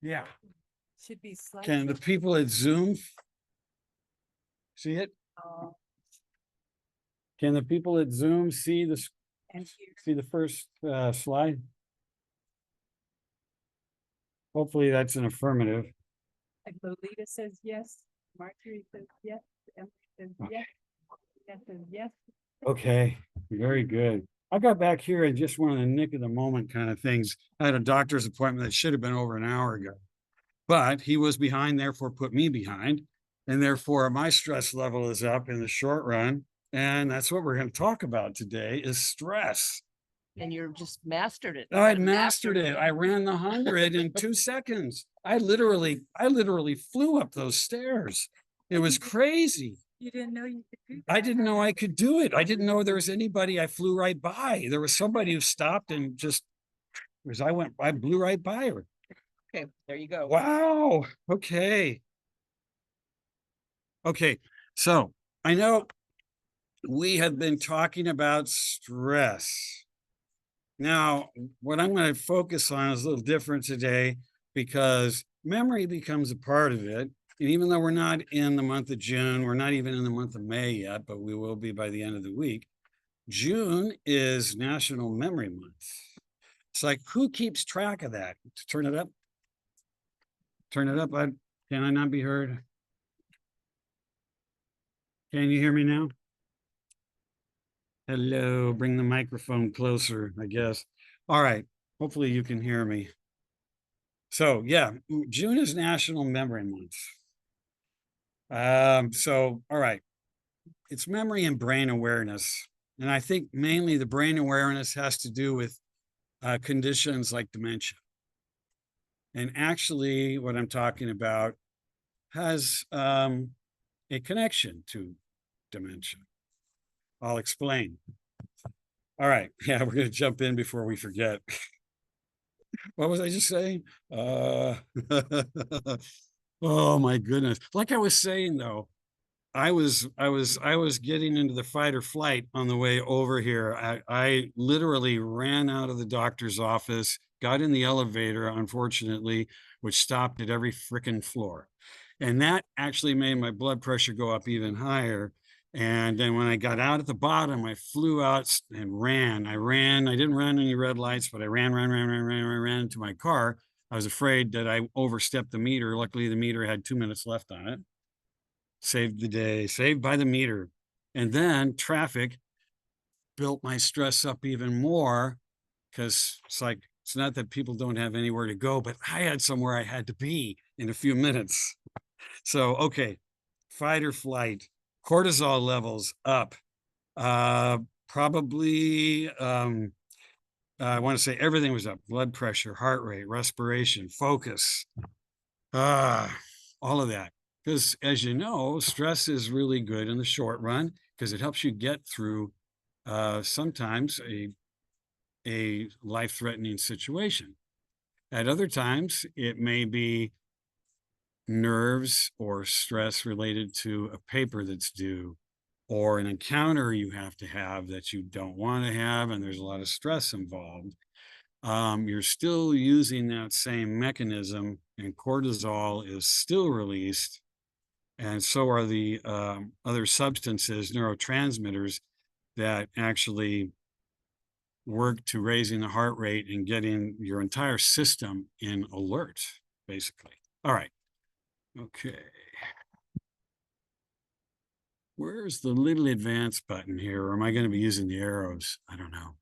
Yeah. Should be slightly. Can the people at Zoom see it? Can the people at Zoom see this, And here, see the first slide? Hopefully that's an affirmative. and Lolita says yes, Marjorie says yes, Emily says yes, Jeff says yes. Okay, very good. I got back here in just one of the nick of the moment kind of things. I had a doctor's appointment that should have been over an hour ago, but he was behind, therefore put me behind. And therefore my stress level is up in the short run. And that's what we're going to talk about today is stress. And you're just mastered it. I mastered it. I ran the 100 in 2 seconds. I literally flew up those stairs. It was crazy. You didn't know you could do that. I didn't know I could do it. I didn't know there was anybody. I flew right by. There was somebody who stopped and just, as I blew right by her. Okay, there you go. Wow. Okay. Okay. So I know we have been talking about stress. Now, what I'm going to focus on is a little different today because memory becomes a part of it. And even though we're not in the month of June, we're not even in the month of May yet, but we will be by the end of the week. June is National Memory Month. It's like, who keeps track of that? Turn it up. Turn it up. Can I not be heard? Can you hear me now? Hello, bring the microphone closer, I guess. All right, hopefully you can hear me. So yeah, June is National Memory Month. All right, it's memory and brain awareness. And I think mainly the brain awareness has to do with conditions like dementia. And actually what I'm talking about has a connection to dementia. I'll explain. All right, yeah, we're gonna jump in before we forget. What was I just saying? Oh my goodness. Like I was saying though, I was getting into the fight or flight on the way over here. I literally ran out of the doctor's office, got in the elevator, unfortunately, which stopped at every freaking floor. And that actually made my blood pressure go up even higher. And then when I got out at the bottom, I flew out and ran. I didn't run any red lights, but I ran into my car. I was afraid that I overstepped the meter. Luckily, the meter had 2 minutes left on it. Saved the day, saved by the meter. And then traffic built my stress up even more because it's like, it's not that people don't have anywhere to go, but I had somewhere I had to be in a few minutes. So, okay, fight or flight, cortisol levels up. Probably, I want to say everything was up, blood pressure, heart rate, respiration, focus, all of that. Because as you know, stress is really good in the short run because it helps you get through sometimes a life-threatening situation. At other times, it may be nerves or stress related to a paper that's due or an encounter you have to have that you don't want to have, and there's a lot of stress involved. You're still using that same mechanism, and cortisol is still released, and so are the other substances, neurotransmitters that actually work to raising the heart rate and getting your entire system in alert, basically. All right. Okay. Where's the little advance button here? Or am I going to be using the arrows? I don't know.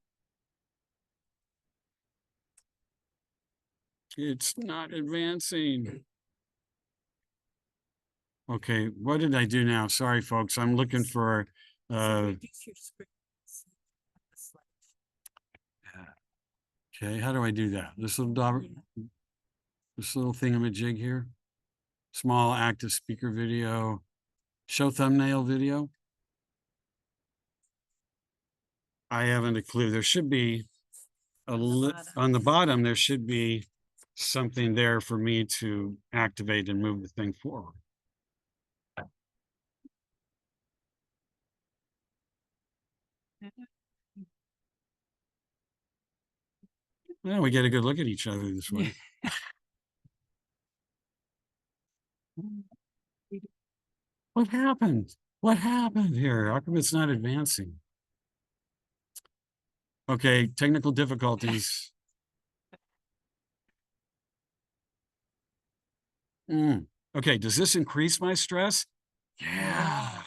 It's not advancing. Okay, what did I do now? Sorry, folks. I'm looking for Reduce your screen. okay, how do I do that? This little thingamajig here. Small active speaker video. Show thumbnail video. I haven't a clue. There should be on the bottom, there should be something there for me to activate and move the thing forward. Well, we get a good look at each other this way. What happened? What happened here? How come it's not advancing? Okay, technical difficulties. Okay, does this increase my stress? Yeah,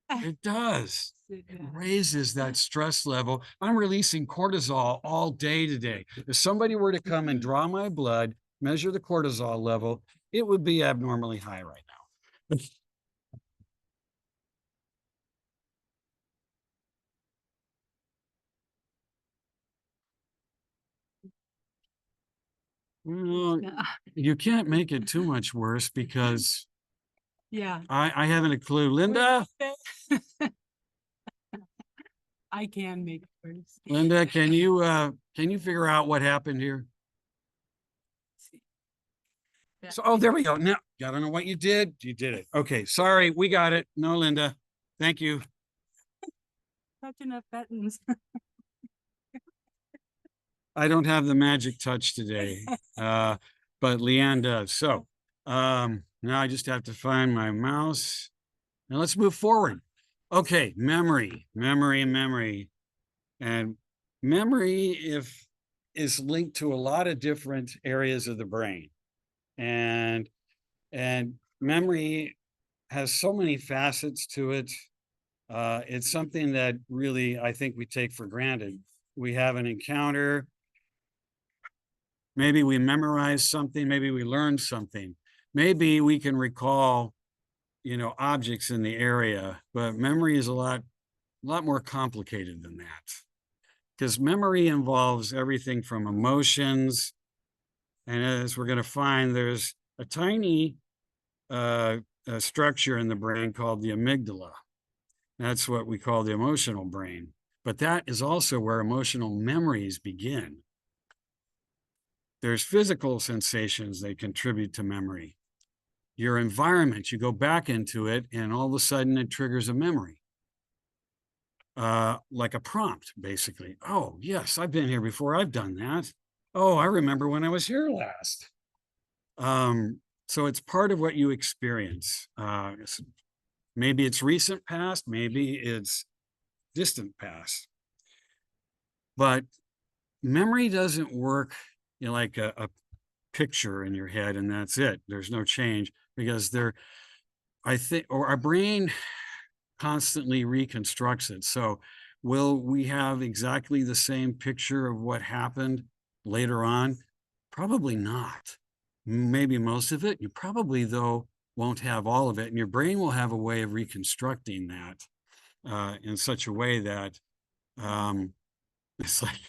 it does. It raises that stress level. I'm releasing cortisol all day today. If somebody were to come and draw my blood, measure the cortisol level, it would be abnormally high right now. Well, you can't make it too much worse because Yeah. I haven't a clue. Linda, I can make it worse. Linda, can you figure out what happened here? So, oh, there we go. Now, I don't know what you did. You did it. Okay, sorry, we got it. No, Linda. Thank you. Touching up buttons. I don't have the magic touch today, but Leanne does. So, now I just have to find my mouse. Now let's move forward. Okay, memory. And memory is linked to a lot of different areas of the brain. And memory has so many facets to it. It's something that really I think we take for granted. We have an encounter, maybe we memorize something, maybe we learn something, maybe we can recall, objects in the area, but memory is a lot more complicated than that. Because memory involves everything from emotions, and as we're going to find, there's a tiny structure in the brain called the amygdala. That's what we call the emotional brain. But that is also where emotional memories begin. There's physical sensations that contribute to memory. Your environment, you go back into it, and all of a sudden it triggers a memory. Like a prompt, basically. Oh, yes, I've been here before. I've done that. Oh, I remember when I was here last. So it's part of what you experience. Maybe it's recent past, maybe it's distant past. But memory doesn't work like a picture in your head and that's it. There's no change because I think, or our brain constantly reconstructs it. So will we have exactly the same picture of what happened later on? Probably not. Maybe most of it. You probably, though, won't have all of it. And your brain will have a way of reconstructing that in such a way that it's like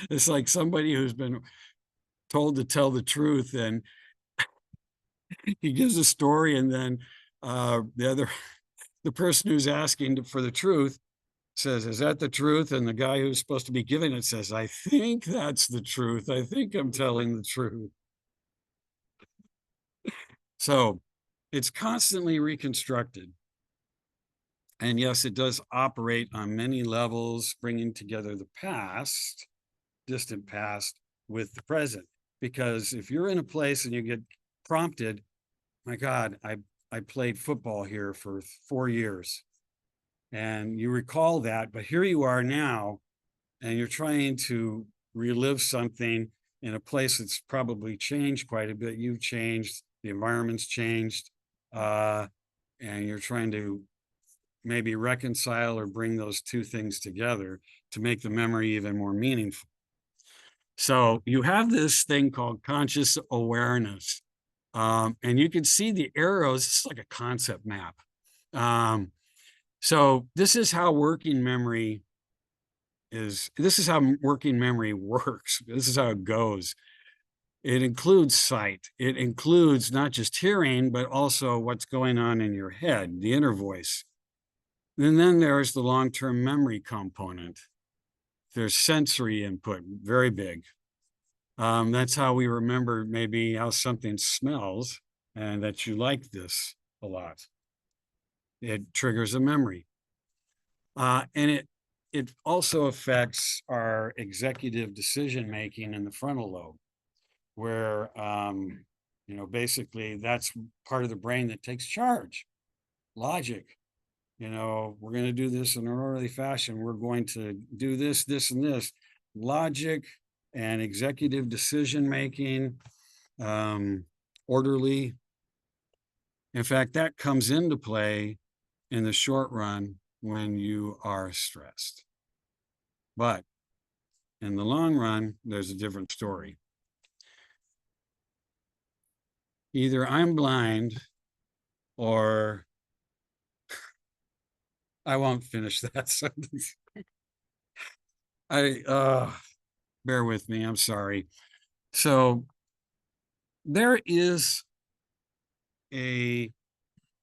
it's like somebody who's been told to tell the truth and he gives a story and then the person who's asking for the truth says, is that the truth? And the guy who's supposed to be giving it says, I think that's the truth. I think I'm telling the truth. So it's constantly reconstructed. And yes, it does operate on many levels, bringing together the past, distant past, with the present. Because if you're in a place and you get prompted, my God, I played football here for 4 years. And you recall that, but here you are now, and you're trying to relive something in a place that's probably changed quite a bit. You've changed, the environment's changed, and you're trying to maybe reconcile or bring those two things together to make the memory even more meaningful. So you have this thing called conscious awareness. And you can see the arrows, it's like a concept map. So this is how working memory works. This is how it goes. It includes sight. It includes not just hearing, but also what's going on in your head, the inner voice. And then there's the long-term memory component. There's sensory input, very big. That's how we remember maybe how something smells and that you like this a lot. It triggers a memory. And it also affects our executive decision-making in the frontal lobe, where You know, basically that's part of the brain that takes charge. Logic. You know, we're going to do this in an orderly fashion. We're going to do this, this, and this. Logic and executive decision making, orderly. In fact, that comes into play in the short run when you are stressed. But in the long run, there's a different story. Either I'm blind or I won't finish that sentence. Bear with me, I'm sorry. So there is a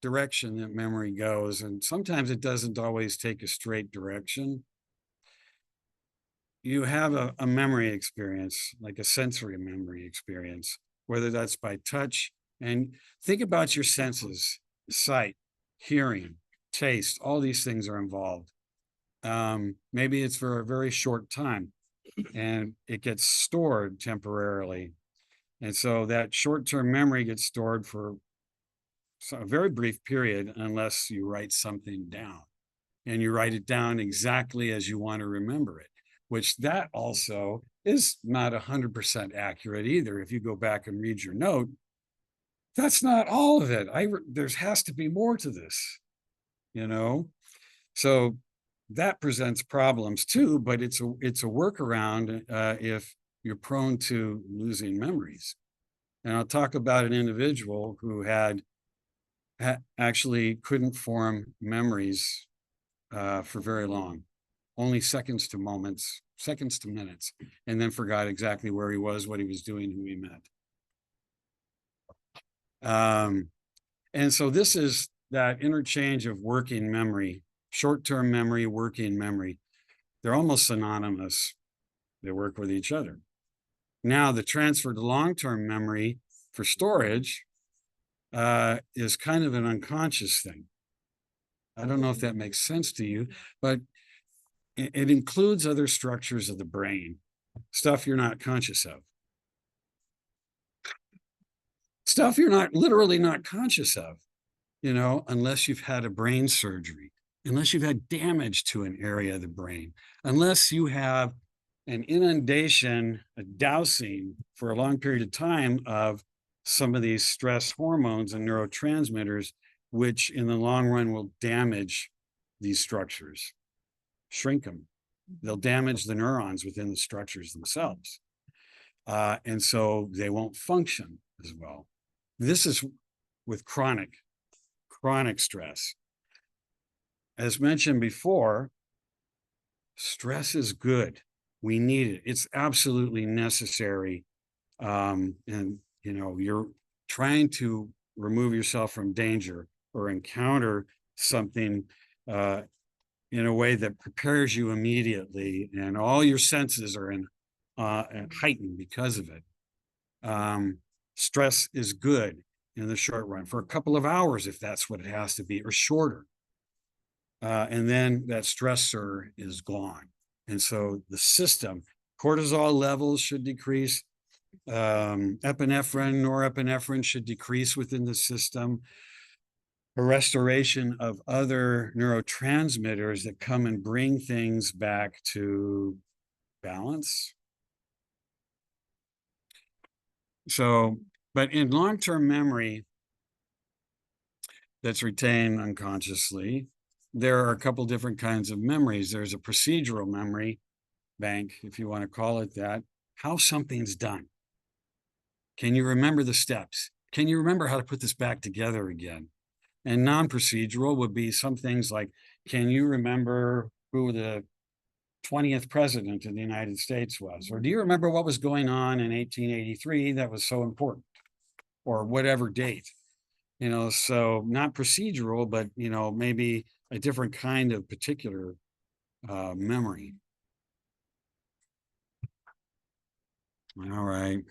direction that memory goes, and sometimes it doesn't always take a straight direction. You have a memory experience, like a sensory memory experience, whether that's by touch, and think about your senses, sight, hearing, taste, all these things are involved. Maybe it's for a very short time and it gets stored temporarily. And so that short-term memory gets stored for a very brief period unless you write something down. And you write it down exactly as you want to remember it, which that also is not 100% accurate either. If you go back and read your note, that's not all of it. There has to be more to this, you know? So that presents problems too, but it's a workaround if you're prone to losing memories. And I'll talk about an individual who actually couldn't form memories for very long, only seconds to moments, seconds to minutes, and then forgot exactly where he was, what he was doing, who he met. And so this is that interchange of working memory, short-term memory, working memory. They're almost synonymous. They work with each other. Now, the transfer to long-term memory for storage is kind of an unconscious thing. I don't know if that makes sense to you, but it includes other structures of the brain, stuff you're not conscious of. Stuff you're not literally not conscious of, you know, unless you've had a brain surgery, unless you've had damage to an area of the brain, unless you have an inundation, a dousing for a long period of time of some of these stress hormones and neurotransmitters, which in the long run will damage these structures, shrink them. They'll damage the neurons within the structures themselves. And so they won't function as well. This is with chronic stress. As mentioned before, stress is good. We need it. It's absolutely necessary. And, you know, you're trying to remove yourself from danger or encounter something in a way that prepares you immediately, and all your senses are heightened because of it. Stress is good in the short run for a couple of hours, if that's what it has to be, or shorter. And then that stressor is gone. And so the system, cortisol levels should decrease. Epinephrine, norepinephrine should decrease within the system. A restoration of other neurotransmitters that come and bring things back to balance. So, but in long-term memory that's retained unconsciously, there are a couple different kinds of memories. There's a procedural memory bank, if you want to call it that, how something's done. Can you remember the steps? Can you remember how to put this back together again? And non-procedural would be some things like, can you remember who the 20th president of the United States was? Or do you remember what was going on in 1883 that was so important? Or whatever date, you know, so not procedural, but, you know, maybe a different kind of particular memory. All right.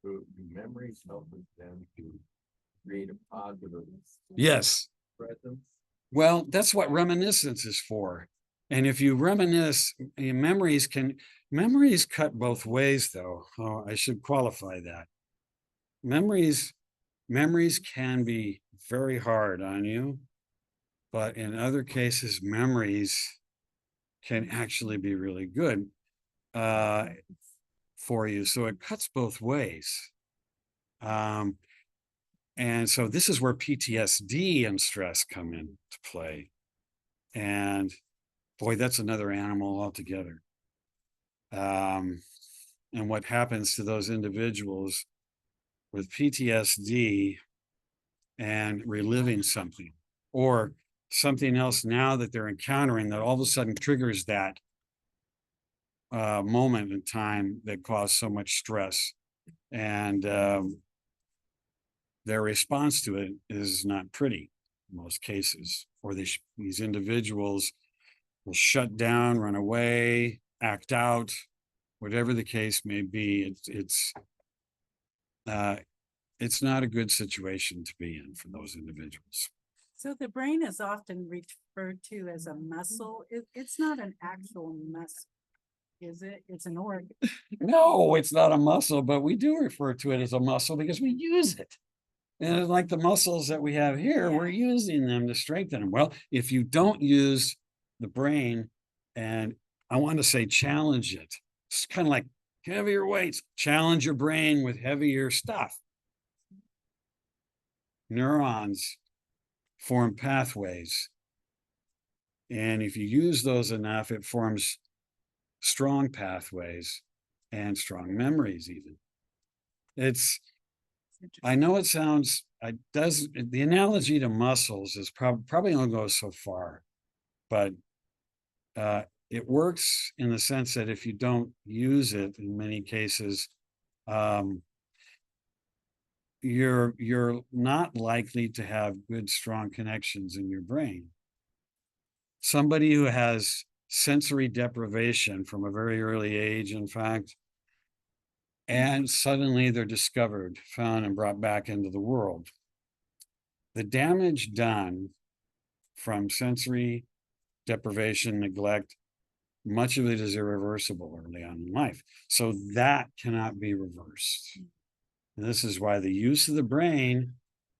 So memories help us then to create a positive. Yes. Presence. Well, that's what reminiscence is for. And if you reminisce, memories cut both ways, though. Oh, I should qualify that. memories can be very hard on you, but in other cases, memories can actually be really good for you. So it cuts both ways. And so this is where PTSD and stress come into play. And boy, that's another animal altogether. And what happens to those individuals with PTSD and reliving something, or something else now that they're encountering that all of a sudden triggers that moment in time that caused so much stress. And their response to it is not pretty in most cases, or these individuals will shut down, run away, act out, whatever the case may be. It's not a good situation to be in for those individuals. So the brain is often referred to as a muscle. It's not an actual muscle, is it? It's an organ. No, it's not a muscle, but we do refer to it as a muscle because we use it. And like the muscles that we have here, we're using them to strengthen them. Well, if you don't use the brain, and I want to say challenge it, it's kind of like heavier weights, challenge your brain with heavier stuff. Neurons form pathways. And if you use those enough, it forms strong pathways and strong memories even. I know it sounds, the analogy to muscles is probably only goes so far, but it works in the sense that if you don't use it in many cases, you're not likely to have good, strong connections in your brain. Somebody who has sensory deprivation from a very early age, in fact, and suddenly they're discovered, found, and brought back into the world. The damage done from sensory deprivation, neglect, much of it is irreversible early on in life. So that cannot be reversed. And this is why the use of the brain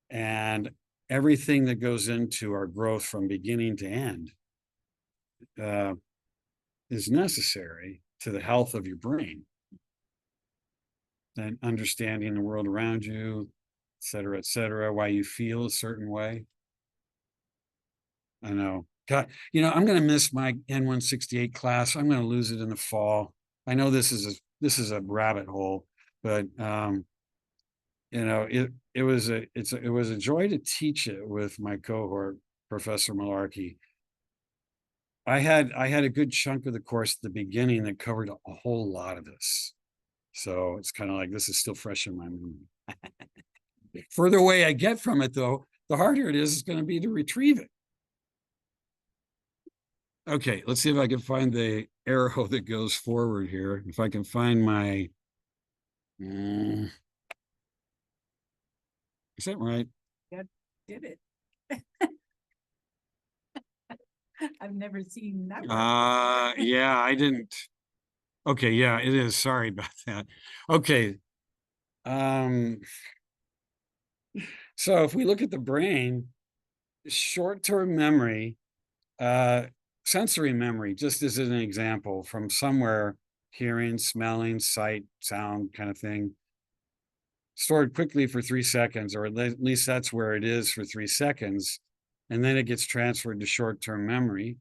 and everything that goes into our growth from beginning to end is necessary to the health of your brain. And understanding the world around you, et cetera, why you feel a certain way. I know. God, I'm going to miss my N168 class. I'm going to lose it in the fall. I know this is a rabbit hole, but it was a joy to teach it with my cohort, Professor Malarkey. I had a good chunk of the course at the beginning that covered a whole lot of this. So it's kind of like this is still fresh in my memory. Further away I get from it, though, the harder it is going to be to retrieve it. Okay, let's see if I can find the arrow that goes forward here. If I can find my... is that right? Did it? I've never seen that. Yeah, I didn't. Okay, yeah, it is. Sorry about that. Okay. So if we look at the brain, short-term memory, sensory memory, just as an example, from somewhere, hearing, smelling, sight, sound kind of thing, stored quickly for 3 seconds, or at least that's where it is for 3 seconds. And then it gets transferred to short-term memory,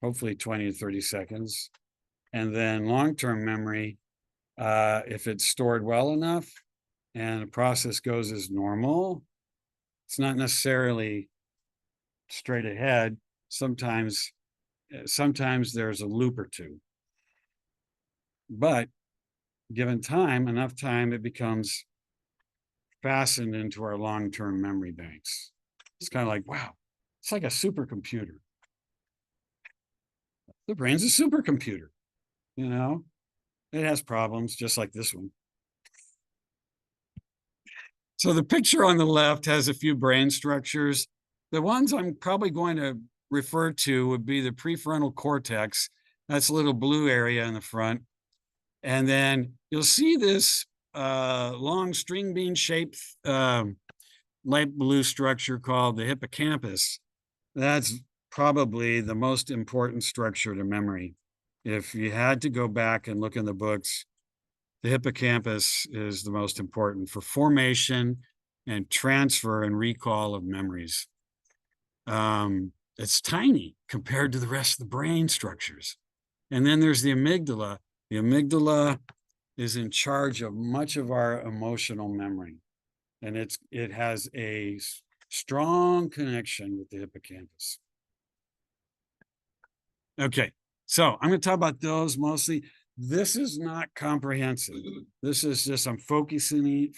hopefully 20 to 30 seconds. And then long-term memory, if it's stored well enough and the process goes as normal, it's not necessarily straight ahead. Sometimes there's a loop or two. But given time, enough time, it becomes fastened into our long-term memory banks. It's kind of like, wow, it's like a supercomputer. The brain's a supercomputer, It has problems just like this one. So the picture on the left has a few brain structures. The ones I'm probably going to refer to would be the prefrontal cortex. That's a little blue area in the front. And then you'll see this a long string bean shaped light blue structure called the hippocampus. That's probably the most important structure to memory. If you had to go back and look in the books, the hippocampus is the most important for formation and transfer and recall of memories. It's tiny compared to the rest of the brain structures. And then there's the amygdala. The amygdala is in charge of much of our emotional memory. And it has a strong connection with the hippocampus. Okay, so I'm going to talk about those mostly. This is not comprehensive. This is just I'm focusing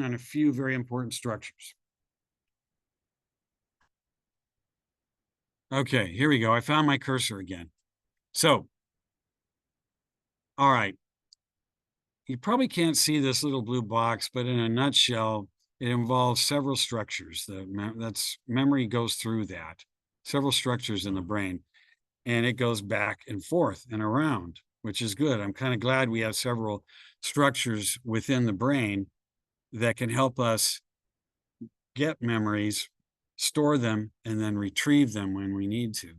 on a few very important structures. Okay, here we go. I found my cursor again. So, all right. You probably can't see this little blue box, but in a nutshell, it involves several structures. That's memory goes through that, several structures in the brain, and it goes back and forth and around, which is good. I'm kind of glad we have several structures within the brain that can help us get memories, store them, and then retrieve them when we need to.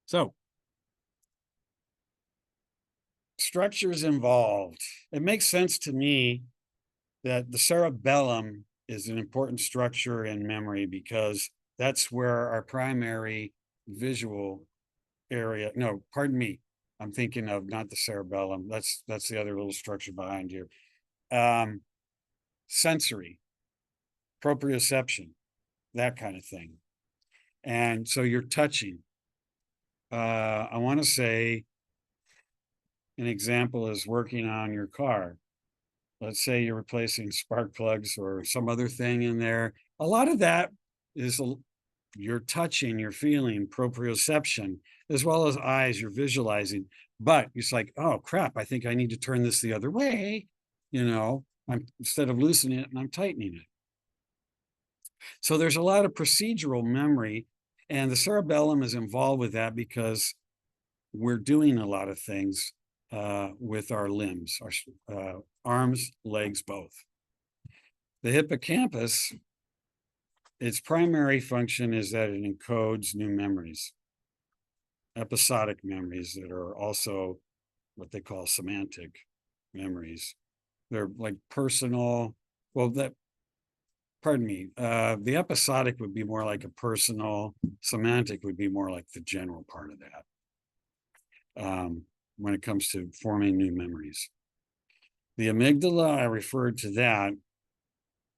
So, structures involved. It makes sense to me that the cerebellum is an important structure in memory because that's where our primary visual area, no, pardon me, I'm thinking of not the cerebellum. That's the other little structure behind here. Sensory, proprioception, that kind of thing. And so you're touching. I want to say an example is working on your car. Let's say you're replacing spark plugs or some other thing in there. A lot of that is you're touching, you're feeling, proprioception, as well as eyes, you're visualizing. But it's like, oh crap, I think I need to turn this the other way. You know, instead of loosening it, and I'm tightening it. So there's a lot of procedural memory, and the cerebellum is involved with that because we're doing a lot of things with our limbs, our arms, legs, both. The hippocampus, its primary function is that it encodes new memories, episodic memories that are also what they call semantic memories. They're like personal, well, pardon me, the episodic would be more like a personal, semantic would be more like the general part of that. When it comes to forming new memories. The amygdala, I referred to that.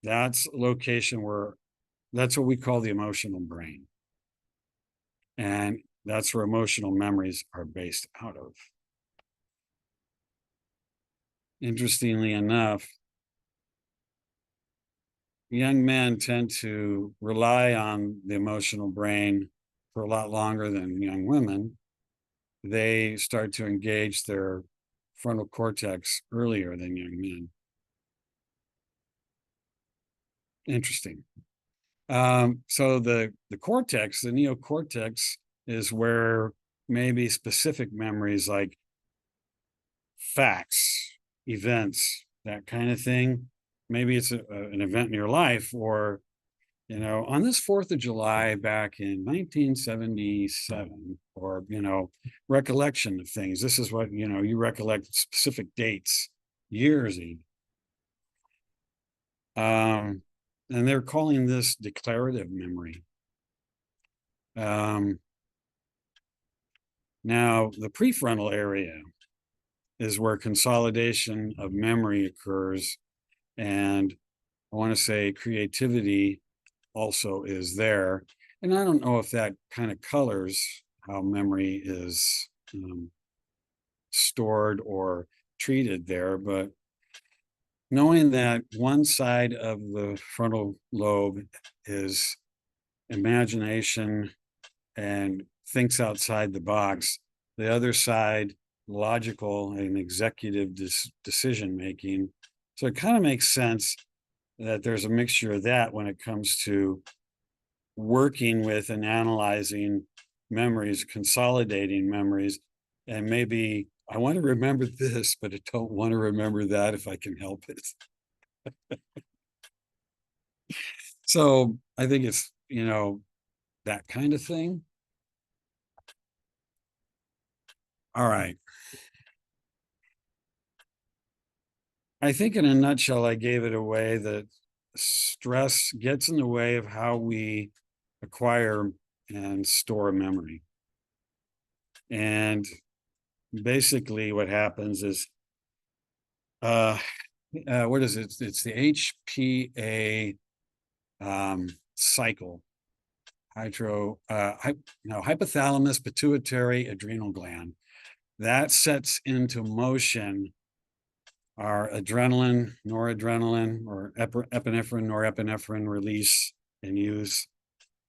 That's a location where, that's what we call the emotional brain. And that's where emotional memories are based out of. Interestingly enough, young men tend to rely on the emotional brain for a lot longer than young women. They start to engage their frontal cortex earlier than young men. Interesting. So the cortex, the neocortex, is where maybe specific memories like facts, events, that kind of thing. Maybe it's an event in your life, or you know, on this 4th of July back in 1977, or, you know, recollection of things. This is what, you know, you recollect specific dates, years even. And they're calling this declarative memory. Now, the prefrontal area is where consolidation of memory occurs. And I want to say creativity also is there. And I don't know if that kind of colors how memory is stored or treated there, but knowing that one side of the frontal lobe is imagination and thinks outside the box, the other side, logical and executive decision making. So it kind of makes sense that there's a mixture of that when it comes to working with and analyzing memories, consolidating memories, and maybe I want to remember this, but I don't want to remember that if I can help it. So I think it's, that kind of thing. All right. I think in a nutshell, I gave it away that stress gets in the way of how we acquire and store memory. And basically what happens is, what is it? It's the HPA cycle. Hypothalamus pituitary adrenal gland. That sets into motion our adrenaline, noradrenaline, or epinephrine, norepinephrine release and use.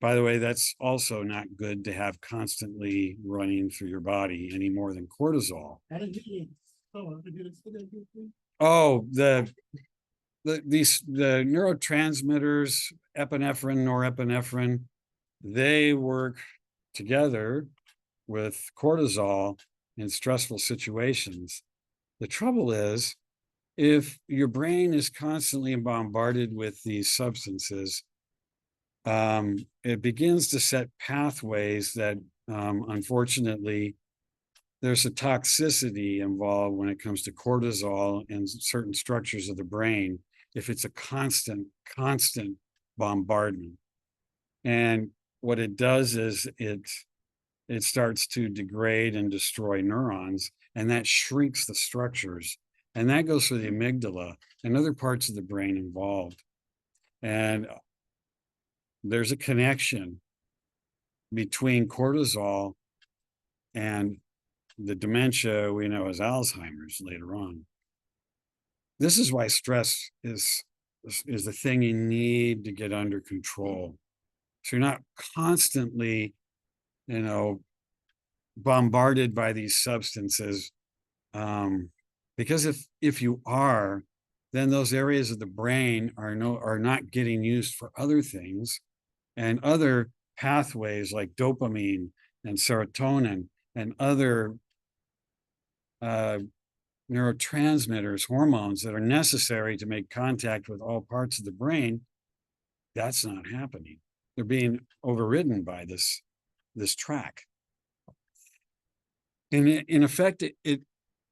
By the way, that's also not good to have constantly running through your body any more than cortisol. Oh, the neurotransmitters, epinephrine, norepinephrine, they work together with cortisol in stressful situations. The trouble is, if your brain is constantly bombarded with these substances, it begins to set pathways that, unfortunately, there's a toxicity involved when it comes to cortisol and certain structures of the brain if it's a constant bombardment. And what it does is it starts to degrade and destroy neurons, and that shrinks the structures. And that goes through the amygdala and other parts of the brain involved. And there's a connection between cortisol and the dementia we know as Alzheimer's later on. This is why stress is the thing you need to get under control. So you're not constantly, bombarded by these substances. Because if you are, then those areas of the brain are not getting used for other things, and other pathways like dopamine and serotonin and other neurotransmitters, hormones that are necessary to make contact with all parts of the brain, that's not happening. They're being overridden by this track. And in effect, it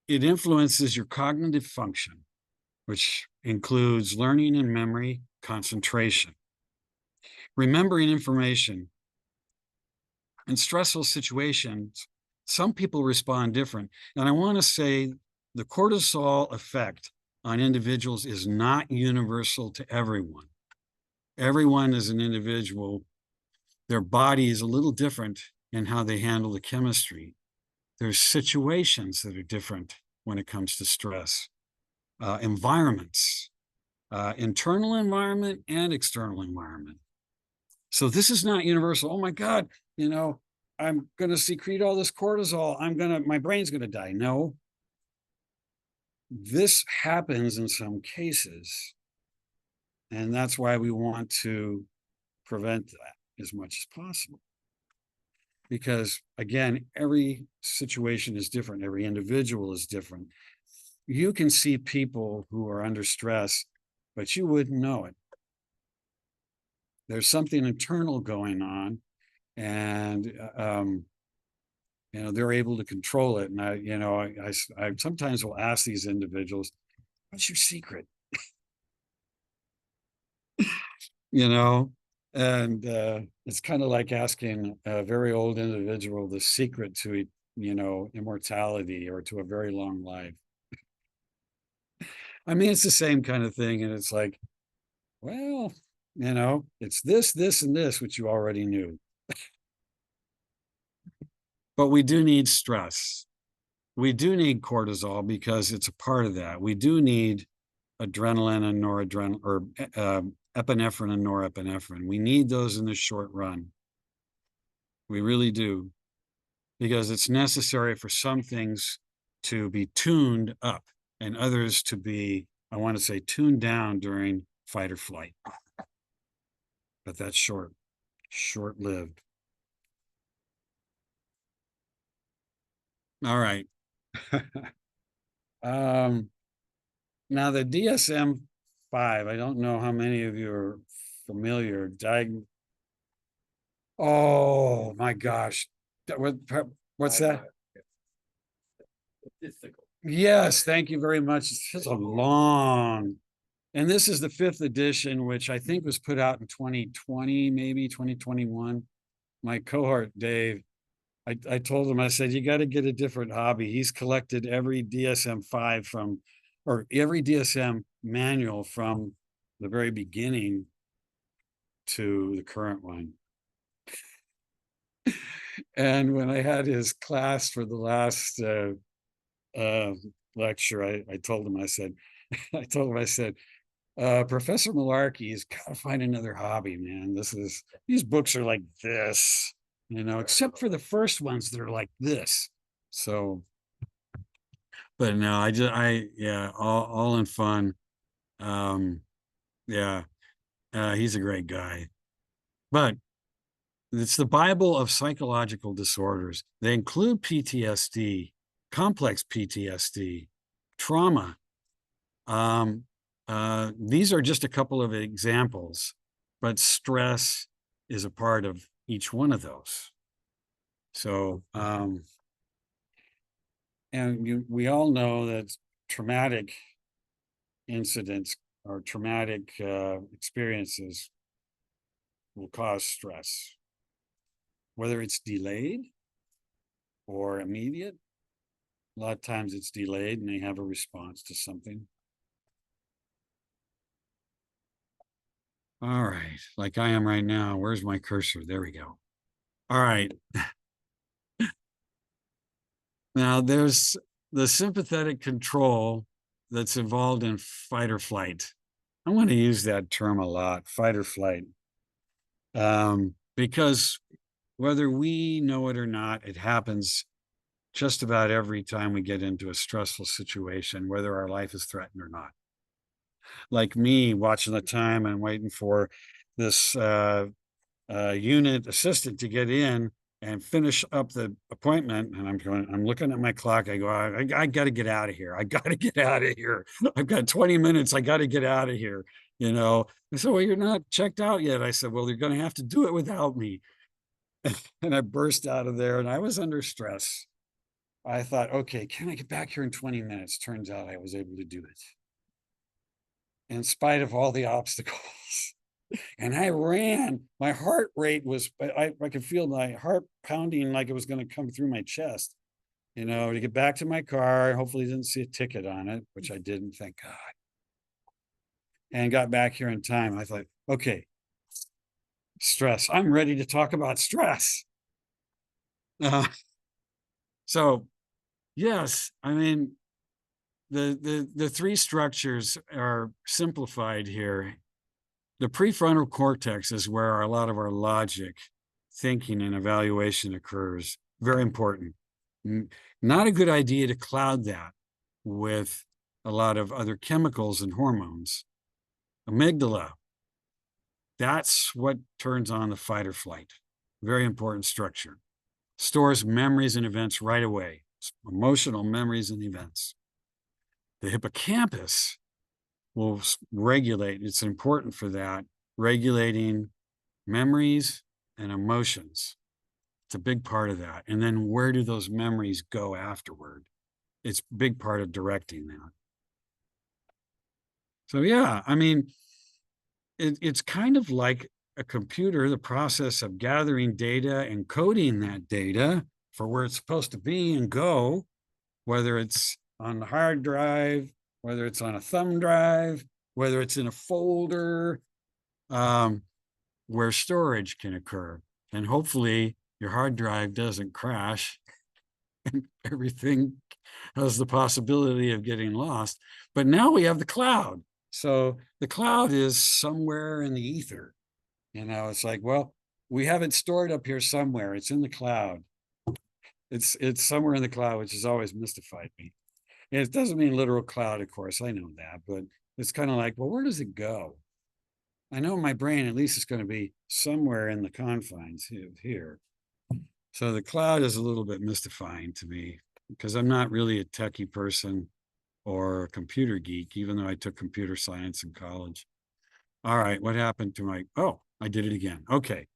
influences your cognitive function, which includes learning and memory, concentration, remembering information. In stressful situations, some people respond different. And I want to say the cortisol effect on individuals is not universal to everyone. Everyone is an individual. Their body is a little different in how they handle the chemistry. There's situations that are different when it comes to stress. Environments, internal environment and external environment. So this is not universal. Oh my God, I'm going to secrete all this cortisol. My brain's going to die. No. This happens in some cases. And that's why we want to prevent that as much as possible. Because again, every situation is different. Every individual is different. You can see people who are under stress, but you wouldn't know it. There's something internal going on, and they're able to control it. And I sometimes will ask these individuals, "What's your secret?" And it's kind of like asking a very old individual the secret to immortality or to a very long life. I mean, it's the same kind of thing. And it's like, well, it's this, and this, which you already knew. But we do need stress. We do need cortisol because it's a part of that. We do need adrenaline and noradrenaline, or epinephrine and norepinephrine. We need those in the short run. We really do. Because it's necessary for some things to be tuned up and others to be, I want to say, tuned down during fight or flight. But that's short-lived. All right. Now the DSM-5, I don't know how many of you are familiar, oh my gosh. What's that? Statistical. Yes, thank you very much. It's just a long, and this is the 5th edition, which I think was put out in 2020, maybe 2021. My cohort, Dave, I told him, I said, you got to get a different hobby. He's collected every DSM-5 from, or every DSM manual from the very beginning to the current one. And when I had his class for the last lecture, I told him, I said, I said, Professor Malarkey's got to find another hobby, man. These books are like this, except for the first ones that are like this. So, but no, yeah, all in fun. Yeah, he's a great guy. But it's the Bible of psychological disorders. They include PTSD, complex PTSD, trauma. These are just a couple of examples, but stress is a part of each one of those. So, and we all know that traumatic incidents or traumatic experiences will cause stress, whether it's delayed or immediate. A lot of times it's delayed and they have a response to something. All right, like I am right now. Where's my cursor? There we go. All right. Now there's the sympathetic control that's involved in fight or flight. I want to use that term a lot, fight or flight. Because whether we know it or not, it happens just about every time we get into a stressful situation, whether our life is threatened or not. Like me watching the time and waiting for this unit assistant to get in and finish up the appointment. And I'm looking at my clock. I go, I got to get out of here. I got to get out of here. I've got 20 minutes. I got to get out of here. And so, well, you're not checked out yet. I said, well, you're going to have to do it without me. And I burst out of there and I was under stress. I thought, okay, can I get back here in 20 minutes? Turns out I was able to do it. In spite of all the obstacles. And I ran. My heart rate was, I could feel my heart pounding like it was going to come through my chest, to get back to my car. Hopefully didn't see a ticket on it, which I didn't, thank God. And got back here in time. I thought, okay, stress. I'm ready to talk about stress. So yes, I mean, the 3 structures are simplified here. The prefrontal cortex is where a lot of our logic, thinking, and evaluation occurs. Very important. Not a good idea to cloud that with a lot of other chemicals and hormones. Amygdala, that's what turns on the fight or flight. Very important structure. Stores memories and events right away, emotional memories and events. The hippocampus will regulate, it's important for that, regulating memories and emotions. It's a big part of that. And then where do those memories go afterward? It's a big part of directing that. So yeah, I mean, it's kind of like a computer, the process of gathering data and coding that data for where it's supposed to be and go, whether it's on the hard drive, whether it's on a thumb drive, whether it's in a folder, where storage can occur. And hopefully your hard drive doesn't crash and everything has the possibility of getting lost. But now we have the cloud. So the cloud is somewhere in the ether. It's like, well, we have it stored up here somewhere. It's in the cloud. It's somewhere in the cloud, which has always mystified me. And it doesn't mean literal cloud, of course, I know that, but it's kind of like, well, where does it go? I know in my brain, at least it's going to be somewhere in the confines here. So the cloud is a little bit mystifying to me. because I'm not really a techie person or a computer geek, even though I took computer science in college. All right, what happened to my, oh, I did it again. Okay.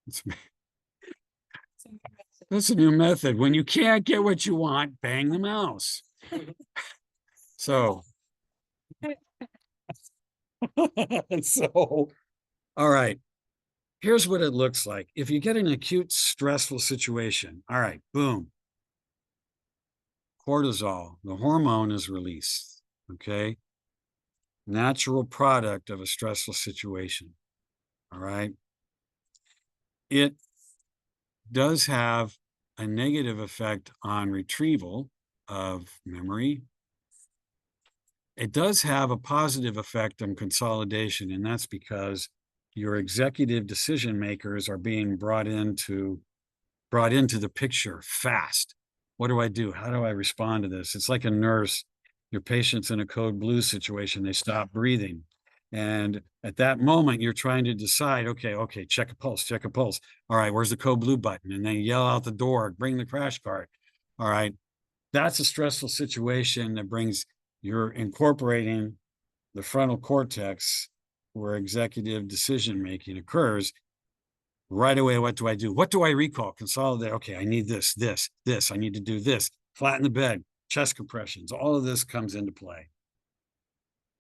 It's- That's a new method. When you can't get what you want, bang the mouse. So. So, all right. Here's what it looks like. If you get an acute stressful situation, all right, boom. Cortisol, the hormone is released. Okay. Natural product of a stressful situation. All right. It does have a negative effect on retrieval of memory. It does have a positive effect on consolidation, and that's because your executive decision makers are being brought into the picture fast. What do I do? How do I respond to this? It's like a nurse. Your patient's in a code blue situation. They stop breathing. And at that moment, you're trying to decide, okay, check a pulse, check a pulse. All right, where's the code blue button? And then yell out the door, bring the crash cart. All right. That's a stressful situation that brings, you're incorporating the frontal cortex where executive decision making occurs. Right away, what do I do? What do I recall? Consolidate. Okay, I need this. I need to do this. Flatten the bed, chest compressions. All of this comes into play.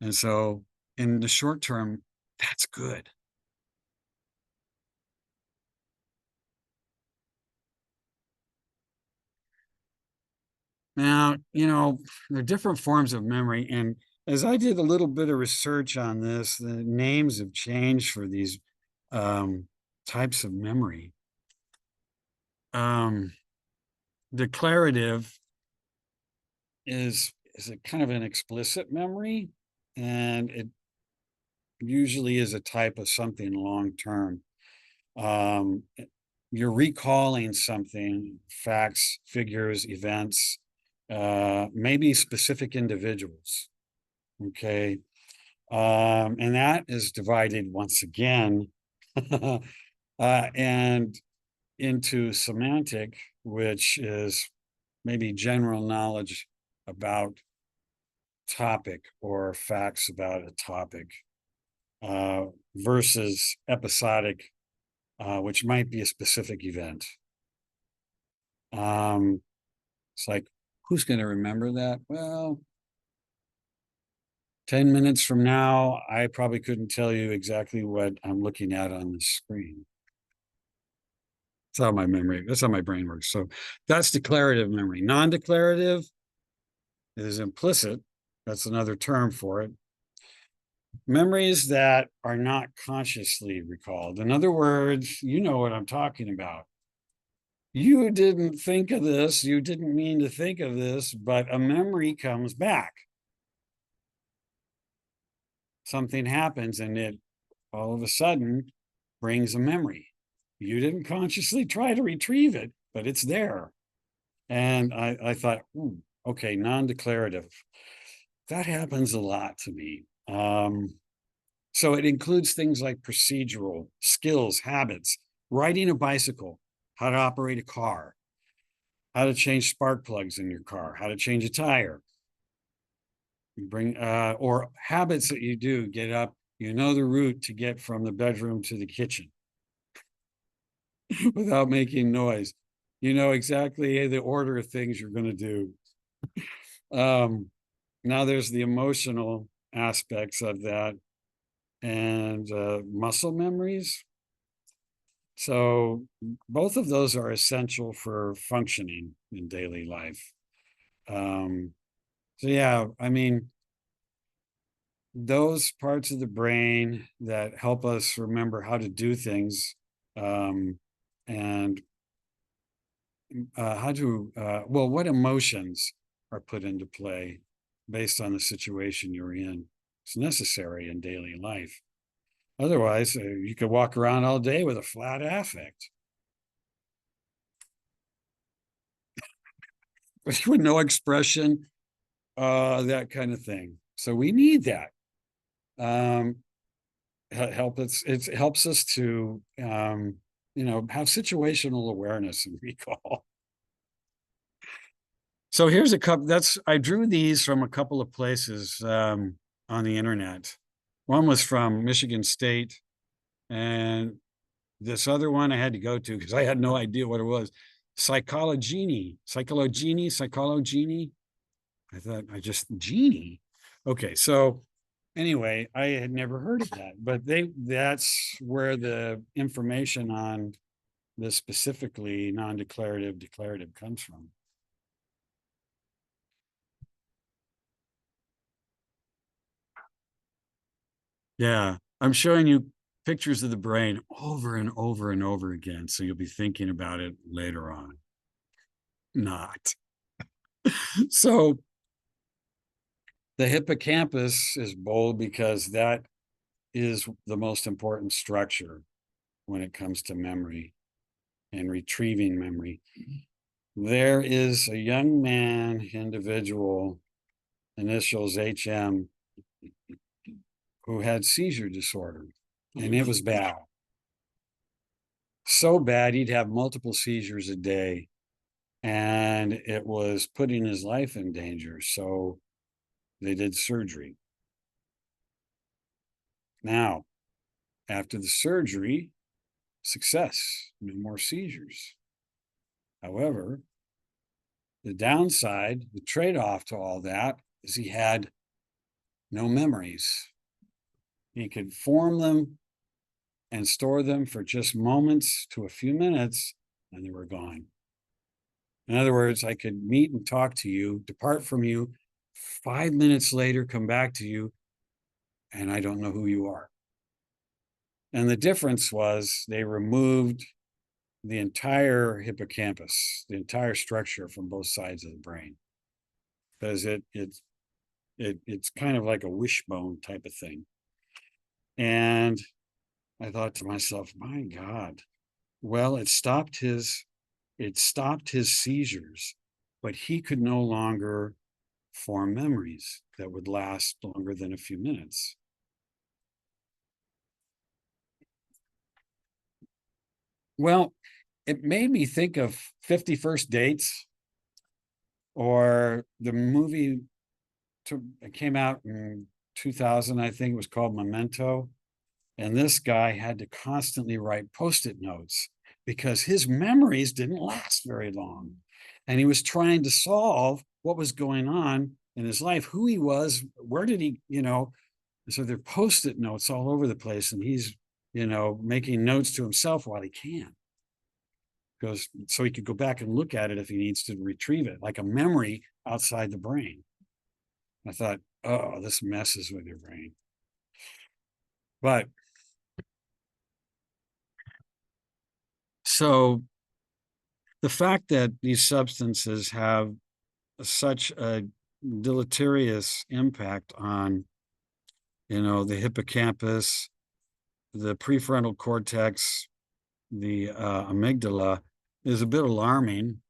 And so in the short term, that's good. Now, there are different forms of memory. And as I did a little bit of research on this, the names have changed for these types of memory. Declarative is a kind of an explicit memory, and it usually is a type of something long term. You're recalling something, facts, figures, events, maybe specific individuals. Okay. And that is divided once again and into semantic, which is maybe general knowledge about topic or facts about a topic, versus episodic, which might be a specific event. It's like, who's going to remember that? Well, 10 minutes from now, I probably couldn't tell you exactly what I'm looking at on the screen. That's how my brain works. So that's declarative memory. Non-declarative is implicit. That's another term for it. Memories that are not consciously recalled. In other words, you know what I'm talking about. You didn't think of this, you didn't mean to think of this, but a memory comes back. Something happens and it all of a sudden brings a memory. You didn't consciously try to retrieve it, but it's there. And I thought, okay, non-declarative. That happens a lot to me. So it includes things like procedural skills, habits, riding a bicycle, how to operate a car, how to change spark plugs in your car, how to change a tire. Or habits that you do, get up, the route to get from the bedroom to the kitchen without making noise. You know exactly the order of things you're going to do. Now there's the emotional aspects of that and muscle memories. So both of those are essential for functioning in daily life. So yeah, I mean, those parts of the brain that help us remember how to do things, and what emotions are put into play based on the situation you're in. It's necessary in daily life. Otherwise, you could walk around all day with a flat affect. With no expression, that kind of thing. So we need that. It helps us to have situational awareness and recall. So here's a couple, I drew these from a couple of places on the internet. One was from Michigan State, and this other one I had to go to because I had no idea what it was. Psychologini. I thought genie. Okay, so anyway, I had never heard of that, but that's where the information on this specifically non-declarative, declarative comes from. Yeah, I'm showing you pictures of the brain over and over and over again, so you'll be thinking about it later on. Not. So the hippocampus is bold because that is the most important structure when it comes to memory and retrieving memory. There is a young man, individual, initials HM, who had seizure disorder, and it was bad. So bad, he'd have multiple seizures a day, and it was putting his life in danger. So they did surgery. Now, after the surgery, success, no more seizures. However, the downside, the trade-off to all that is he had no memories. He could form them and store them for just moments to a few minutes, and they were gone. In other words, I could meet and talk to you, depart from you, 5 minutes later, come back to you, and I don't know who you are. And the difference was they removed the entire hippocampus, the entire structure from both sides of the brain, because it's kind of like a wishbone type of thing. And I thought to myself, my God, well, it stopped his seizures, but he could no longer form memories that would last longer than a few minutes. Well, it made me think of 50 First Dates, or the movie it came out in 2000, I think it was called Memento. And this guy had to constantly write Post-it notes because his memories didn't last very long. And he was trying to solve what was going on in his life, who he was, where did he, so they're Post-it notes all over the place. And he's, making notes to himself while he can. Because so he could go back and look at it if he needs to retrieve it, like a memory outside the brain. I thought, oh, this messes with your brain. But so the fact that these substances have such a deleterious impact on, the hippocampus, the prefrontal cortex, the amygdala is a bit alarming.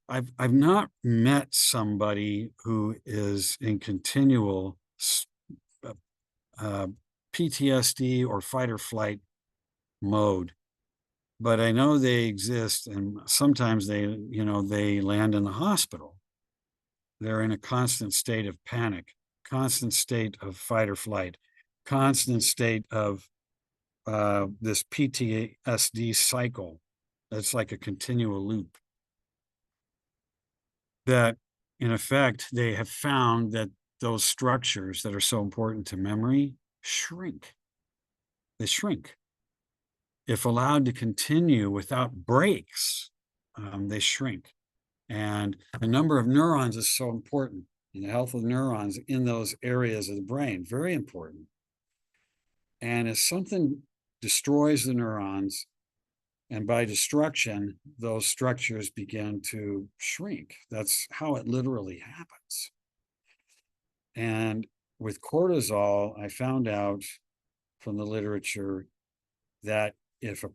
I've not met somebody who is in continual PTSD or fight or flight mode, but I know they exist, and sometimes they land in the hospital. They're in a constant state of panic, constant state of fight or flight, constant state of this PTSD cycle. That's like a continual loop. That, in effect, they have found that those structures that are so important to memory shrink. They shrink. If allowed to continue without breaks, they shrink. And the number of neurons is so important. And the health of neurons in those areas of the brain, very important. And if something destroys the neurons, and by destruction, those structures begin to shrink. That's how it literally happens. And with cortisol, I found out from the literature that if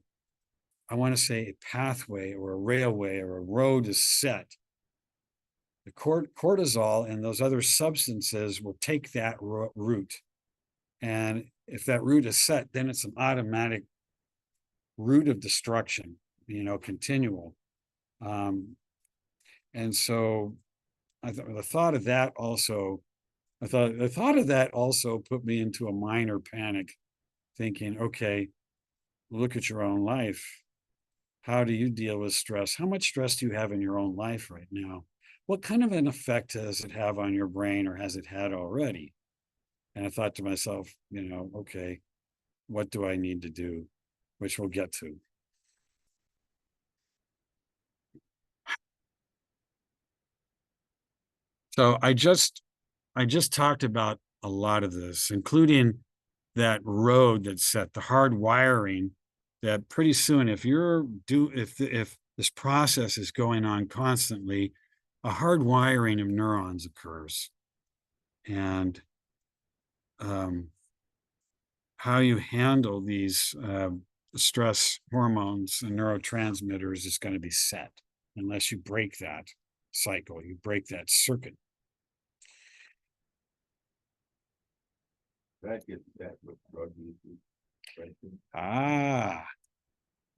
I want to say a pathway or a railway or a road is set, the cortisol and those other substances will take that route. And if that route is set, then it's an automatic route of destruction, continual. And so I thought the thought of that also, the thought of that also put me into a minor panic, thinking, okay, look at your own life. How do you deal with stress? How much stress do you have in your own life right now? What kind of an effect does it have on your brain, or has it had already? And I thought to myself, okay, what do I need to do? Which we'll get to. So I just talked about a lot of this, including that road that's set, the hard wiring, that pretty soon, if this process is going on constantly, a hard wiring of neurons occurs. And how you handle these stress hormones and neurotransmitters is going to be set, unless you break that cycle, you break that circuit. That gets that with drug usage.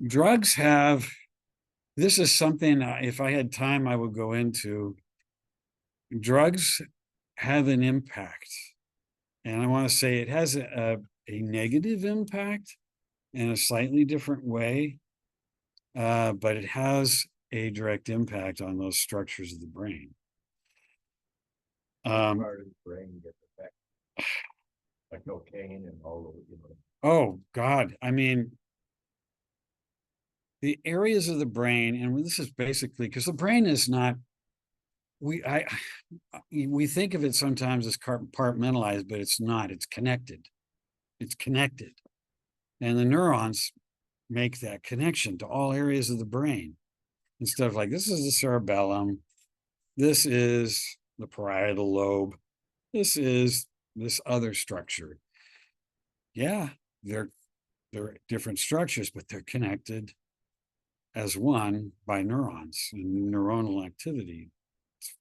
Drugs have, this is something, if I had time, I would go into. Drugs have an impact. And I want to say it has a negative impact in a slightly different way, but it has a direct impact on those structures of the brain. Part of the brain gets affected. Like cocaine and all of. Oh God, I mean, the areas of the brain, and this is basically because the brain is not, we think of it sometimes as compartmentalized, but it's not. It's connected. It's connected, and the neurons make that connection to all areas of the brain. Instead of like, this is the cerebellum, this is the parietal lobe, this is this other structure. Yeah, they're different structures, but they're connected as one by neurons and neuronal activity. It's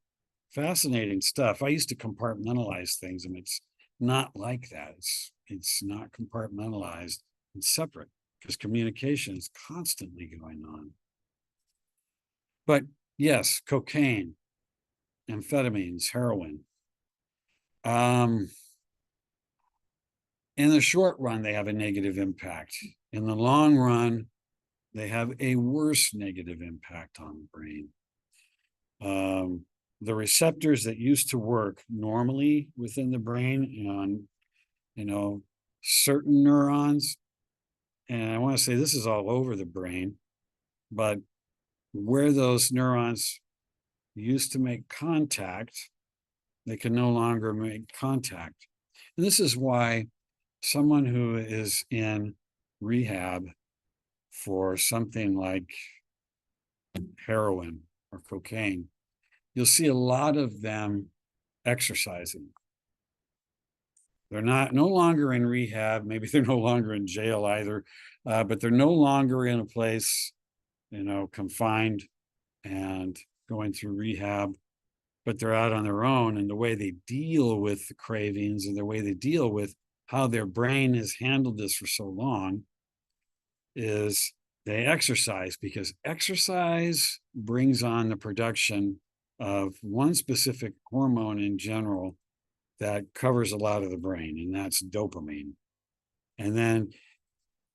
fascinating stuff. I used to compartmentalize things, and it's not like that. It's not compartmentalized. It's separate, because communication is constantly going on. But yes, cocaine, amphetamines, heroin. In the short run, they have a negative impact. In the long run, they have a worse negative impact on the brain. The receptors that used to work normally within the brain on, certain neurons, and I want to say this is all over the brain, but where those neurons used to make contact, they can no longer make contact. And this is why someone who is in rehab for something like heroin or cocaine, you'll see a lot of them exercising. They're no longer in rehab. Maybe they're no longer in jail either, but they're no longer in a place, confined and going through rehab, but they're out on their own. And the way they deal with the cravings and the way they deal with how their brain has handled this for so long is they exercise, because exercise brings on the production of one specific hormone in general that covers a lot of the brain, and that's dopamine. And then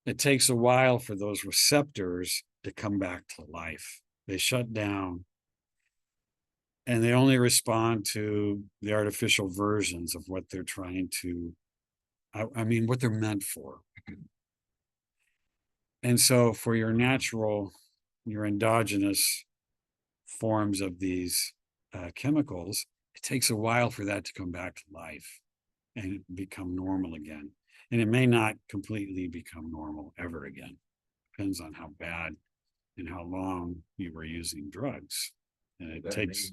it takes a while for those receptors to come back to life. They shut down, and they only respond to the artificial versions of what they're trying to, what they're meant for. And so for your endogenous forms of these chemicals, it takes a while for that to come back to life and become normal again. And it may not completely become normal ever again. Depends on how bad and how long you were using drugs. And it takes,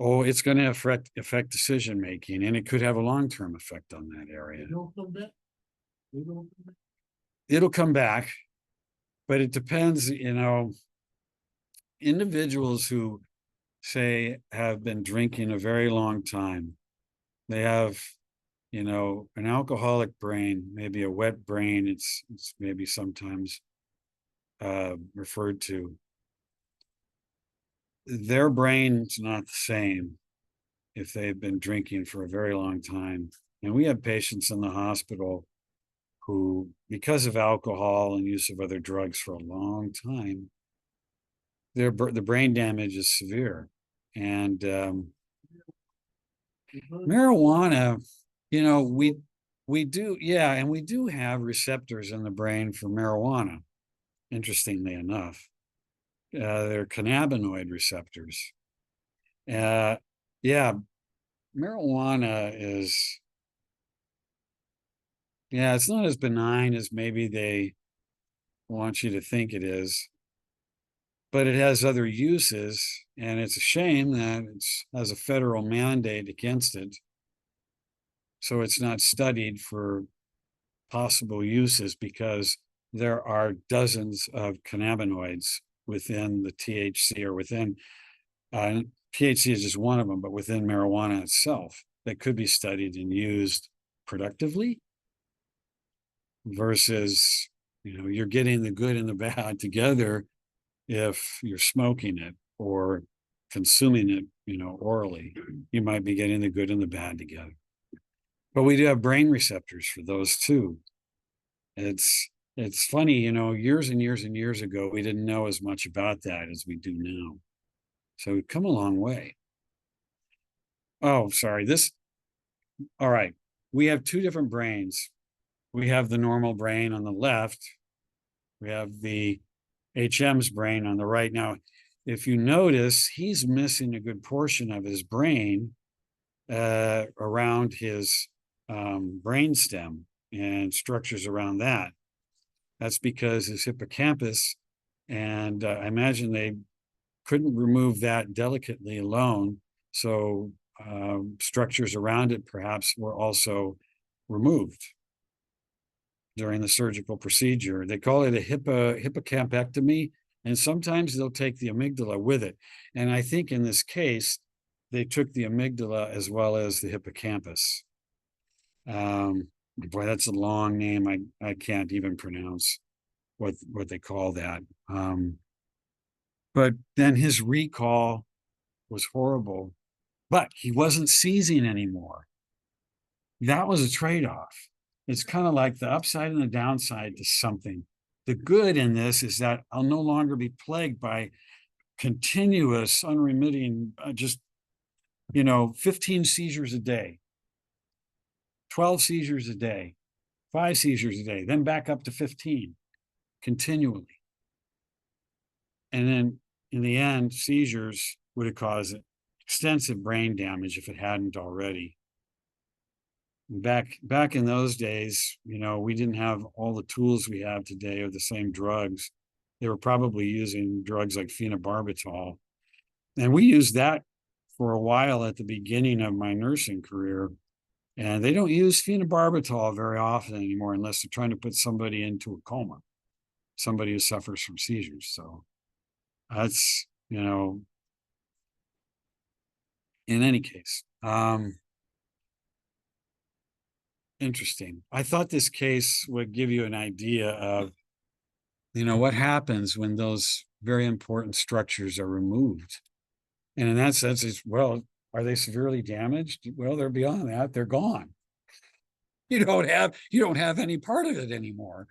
oh, it's going to affect decision making, and it could have a long-term effect on that area. It'll come back, but it depends, individuals who say have been drinking a very long time, they have, an alcoholic brain, maybe a wet brain, it's maybe sometimes referred to. their brain's not the same if they've been drinking for a very long time. And we have patients in the hospital who, because of alcohol and use of other drugs for a long time, the brain damage is severe. And marijuana, you know, we do, yeah, and we do have receptors in the brain for marijuana, interestingly enough. They're cannabinoid receptors. Yeah, marijuana is, yeah, it's not as benign as maybe they want you to think it is, but it has other uses, and it's a shame that it has a federal mandate against it. So it's not studied for possible uses because there are dozens of cannabinoids within the THC or within THC is just one of them, but within marijuana itself that could be studied and used productively versus, you know, you're getting the good and the bad together if you're smoking it or consuming it, you know, orally. You might be getting the good and the bad together. But we do have brain receptors for those too. It's funny, you know, years and years and years ago, we didn't know as much about that as we do now. So we've come a long way. Oh, sorry. All right. We have two different brains. We have the normal brain on the left. We have the HM's brain on the right. Now, if you notice, he's missing a good portion of his brain around his brain stem and structures around that. That's because his hippocampus, and I imagine they couldn't remove that delicately alone. So structures around it perhaps were also removed during the surgical procedure. They call it a hippocampectomy, and sometimes they'll take the amygdala with it. And I think in this case, they took the amygdala as well as the hippocampus. Boy, that's a long name. I can't even pronounce what they call that. But then his recall was horrible, but he wasn't seizing anymore. That was a trade-off. It's kind of like the upside and the downside to something. The good in this is that I'll no longer be plagued by continuous, unremitting, just, you know, 15 seizures a day, 12 seizures a day, 5 seizures a day, then back up to 15 continually. And then in the end, seizures would have caused extensive brain damage if it hadn't already. Back in those days, you know, we didn't have all the tools we have today of the same drugs. They were probably using drugs like phenobarbital. And we used that for a while at the beginning of my nursing career. And they don't use phenobarbital very often anymore unless they're trying to put somebody into a coma, somebody who suffers from seizures. So that's, you know, in any case, interesting. I thought this case would give you an idea of, you know, what happens when those very important structures are removed. And in that sense, it's, well, are they severely damaged? Well, they're beyond that. They're gone. You don't have any part of it anymore.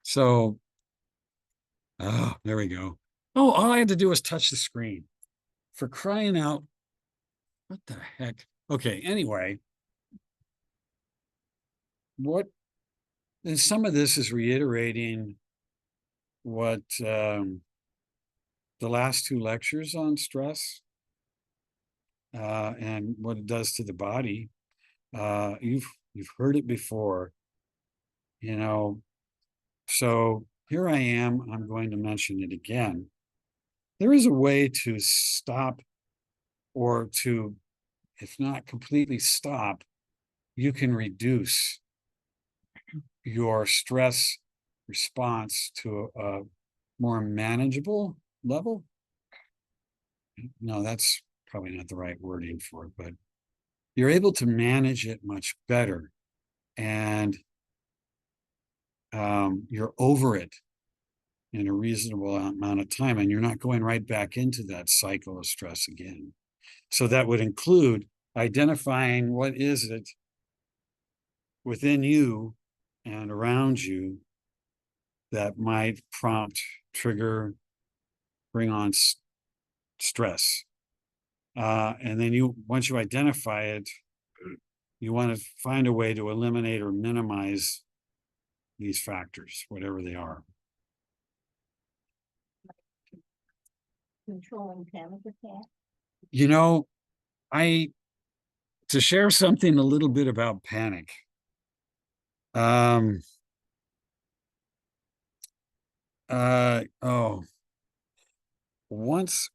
So, oh, there we go. Oh, all I had to do was touch the screen. For crying out, what the heck? Okay, anyway. And some of this is reiterating what the last two lectures on stress and what it does to the body. You've heard it before, you know. So here I am. I'm going to mention it again. There is a way to stop, or to, if not completely stop, you can reduce your stress response to a more manageable level. No, that's probably not the right wording for it, but you're able to manage it much better, and you're over it in a reasonable amount of time, and you're not going right back into that cycle of stress again. So that would include identifying what is it within you and around you that might prompt, trigger, bring on stress. And then once you identify it, you want to find a way to eliminate or minimize these factors, whatever they are. Controlling panic attack. You know, to share something a little bit about panic. Once,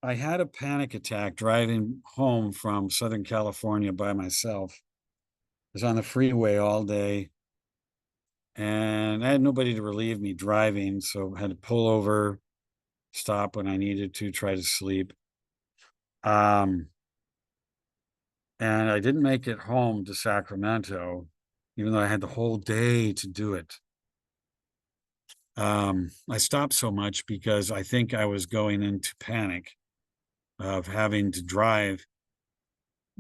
I had a panic attack driving home from Southern California by myself. I was on the freeway all day, and I had nobody to relieve me driving, so I had to pull over, stop when I needed to, try to sleep. And I didn't make it home to Sacramento, even though I had the whole day to do it. I stopped so much because I think I was going into panic of having to drive.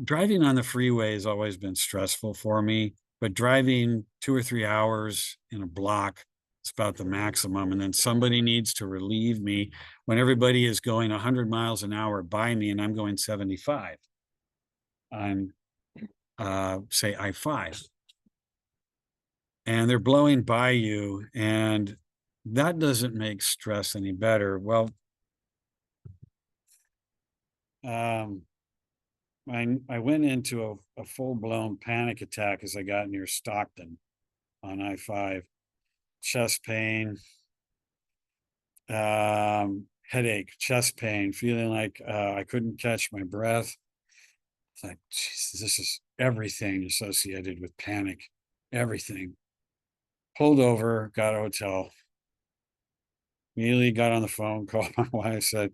Driving on the freeway has always been stressful for me, but driving 2 or 3 hours in a block, it's about the maximum. And then somebody needs to relieve me when everybody is going 100 miles an hour by me and I'm going 75 on, say, I-5. And they're blowing by you, and that doesn't make stress any better. Well, I went into a full-blown panic attack as I got near Stockton on I-5. Chest pain, headache, chest pain, feeling like I couldn't catch my breath. It's like, geez, this is everything associated with panic, everything. Pulled over, got a hotel. Immediately got on the phone, called my wife, said,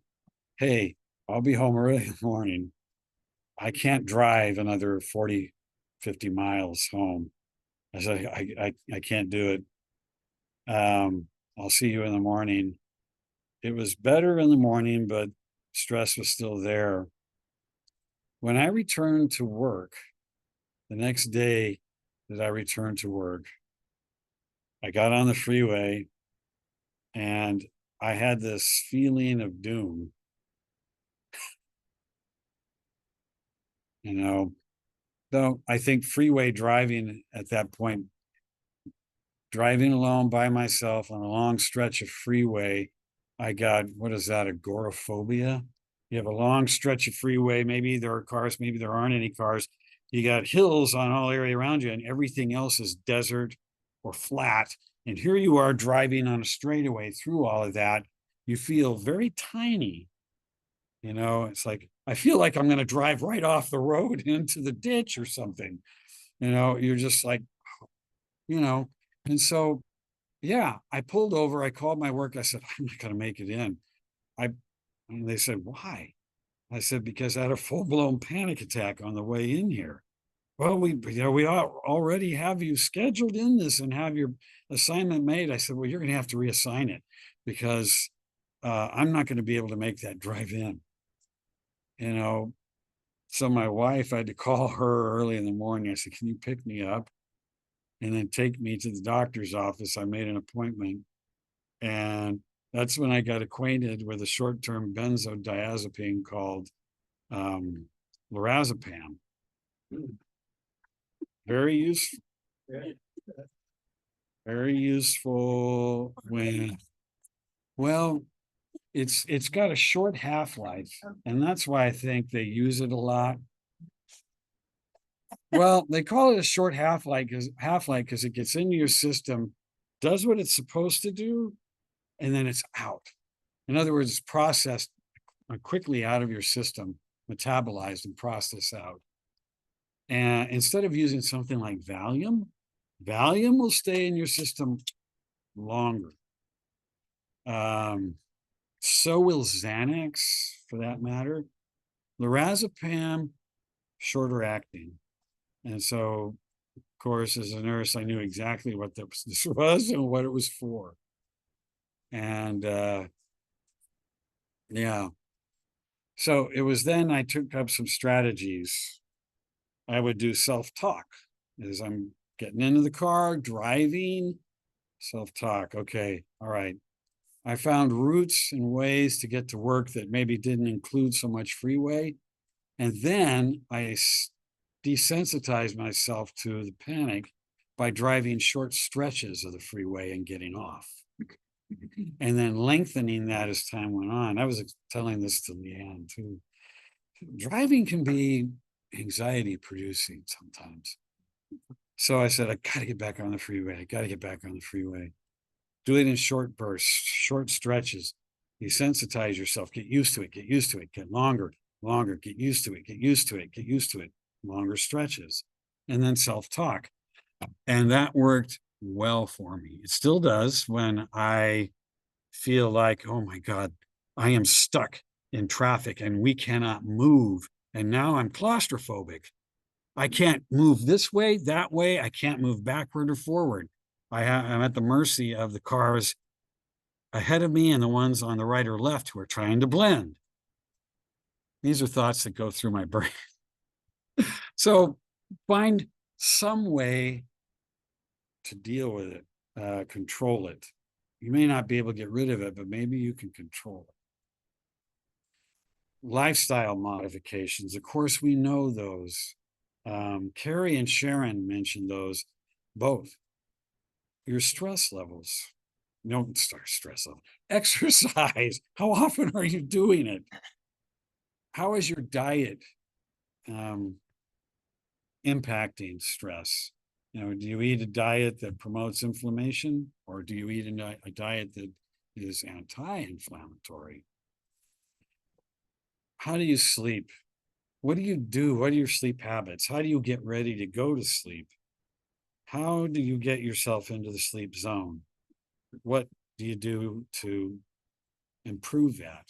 hey, I'll be home early in the morning. I can't drive another 40, 50 miles home. I said, I can't do it. I'll see you in the morning. It was better in the morning, but stress was still there. When I returned to work, the next day that I returned to work, I got on the freeway and I had this feeling of doom. Though I think freeway driving at that point, driving alone by myself on a long stretch of freeway, I got, what is that, agoraphobia? You have a long stretch of freeway, maybe there are cars, maybe there aren't any cars. You got hills on all area around you, and everything else is desert or flat. And here you are driving on a straightaway through all of that. You feel very tiny. It's like, I feel like I'm going to drive right off the road into the ditch or something. You're just like, and so, yeah, I pulled over. I called my work. I said, I'm not going to make it in. And they said, why? I said, because I had a full-blown panic attack on the way in here. Well, we already have you scheduled in this and have your assignment made. I said, well, you're going to have to reassign it because I'm not going to be able to make that drive in. So my wife, I had to call her early in the morning. I said, can you pick me up and then take me to the doctor's office? I made an appointment. And that's when I got acquainted with a short-term benzodiazepine called lorazepam. Very useful. Very useful when, well, it's got a short half-life, and that's why I think they use it a lot. Well, they call it a short half-life because it gets into your system, does what it's supposed to do, and then it's out. In other words, it's processed quickly out of your system, metabolized and processed out. And instead of using something like Valium will stay in your system longer. So will Xanax, for that matter. Lorazepam, shorter acting. And so, of course, as a nurse, I knew exactly what this was and what it was for. And yeah. So it was then I took up some strategies. I would do self-talk as I'm getting into the car, driving, self-talk. Okay, all right. I found routes and ways to get to work that maybe didn't include so much freeway. And then I desensitized myself to the panic by driving short stretches of the freeway and getting off. And then lengthening that as time went on. I was telling this to Leanne too. Driving can be anxiety producing sometimes. So I said, I got to get back on the freeway. I got to get back on the freeway. Do it in short bursts, short stretches. Desensitize yourself, get used to it, get used to it, get longer, get used to it, get used to it, get used to it, longer stretches. And then self-talk. And that worked well for me. It still does when I feel like, oh my God, I am stuck in traffic and we cannot move. And now I'm claustrophobic. I can't move this way, that way. I can't move backward or forward. I'm at the mercy of the cars ahead of me and the ones on the right or left who are trying to blend. These are thoughts that go through my brain. So find some way to deal with it, control it. You may not be able to get rid of it, but maybe you can control it. Lifestyle modifications, of course, we know those. Carrie and Sharon mentioned those both. Your stress levels. Don't start stress level. Exercise. How often are you doing it? How is your diet impacting stress? Do you eat a diet that promotes inflammation, or do you eat a diet that is anti-inflammatory? How do you sleep? What do you do? What are your sleep habits? How do you get ready to go to sleep? How do you get yourself into the sleep zone? What do you do to improve that?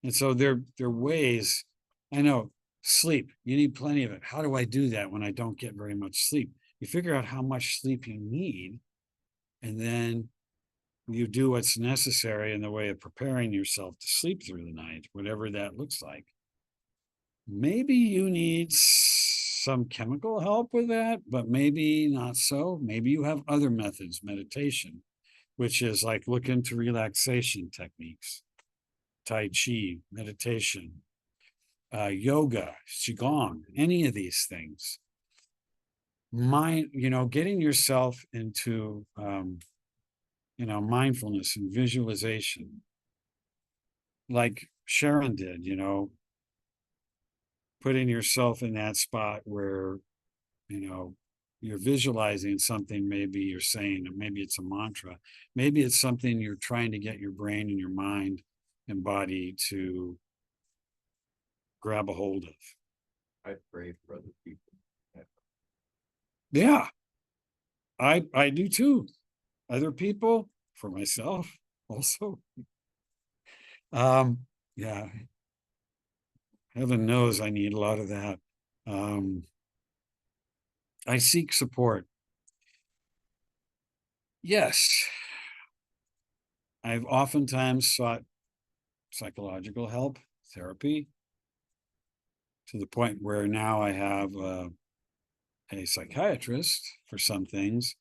And so there are ways. I know sleep, you need plenty of it. How do I do that when I don't get very much sleep? You figure out how much sleep you need, and then you do what's necessary in the way of preparing yourself to sleep through the night, whatever that looks like. Maybe you need some chemical help with that, but maybe not so. Maybe you have other methods, meditation, which is like look into relaxation techniques, Tai Chi, meditation, yoga, Qigong, any of these things. Getting yourself into, mindfulness and visualization, like Sharon did, putting yourself in that spot where, you're visualizing something, maybe you're saying, maybe it's a mantra, maybe it's something you're trying to get your brain and your mind and body to grab a hold of. I pray for other people. Yeah, I do too. Other people, for myself also. Yeah. Heaven knows I need a lot of that. I seek support. Yes. I've oftentimes sought psychological help, therapy, to the point where now I have a psychiatrist for some things,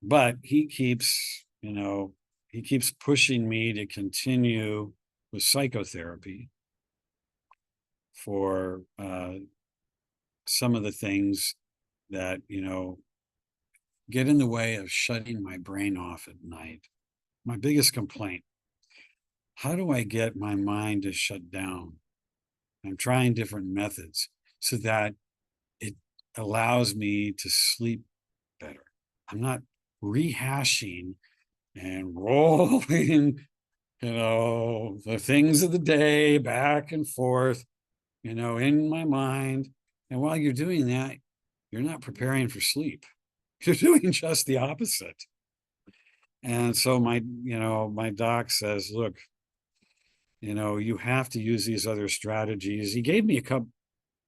but he keeps pushing me to continue with psychotherapy for some of the things that get in the way of shutting my brain off at night. My biggest complaint: how do I get my mind to shut down? I'm trying different methods so that it allows me to sleep better. I'm not rehashing and rolling, the things of the day back and forth, in my mind. And while you're doing that, you're not preparing for sleep. You're doing just the opposite. And so my doc says, look, you have to use these other strategies. He gave me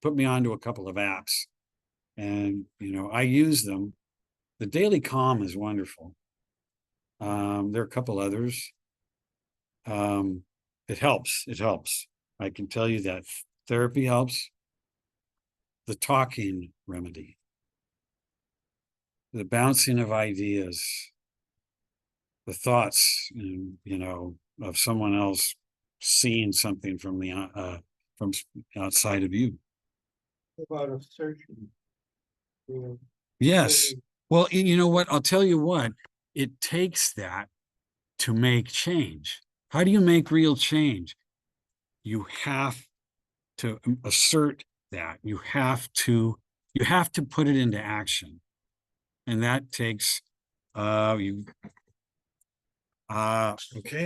put me onto a couple of apps, and, I use them. The Daily Calm is wonderful. There are a couple others. It helps. It helps. I can tell you that therapy helps. The talking remedy, the bouncing of ideas, the thoughts, of someone else seeing something from from outside of you. About a searching. Yes. Well, you know what? I'll tell you what, it takes that to make change. How do you make real change? You have to assert that. You have to put it into action. And that takes okay,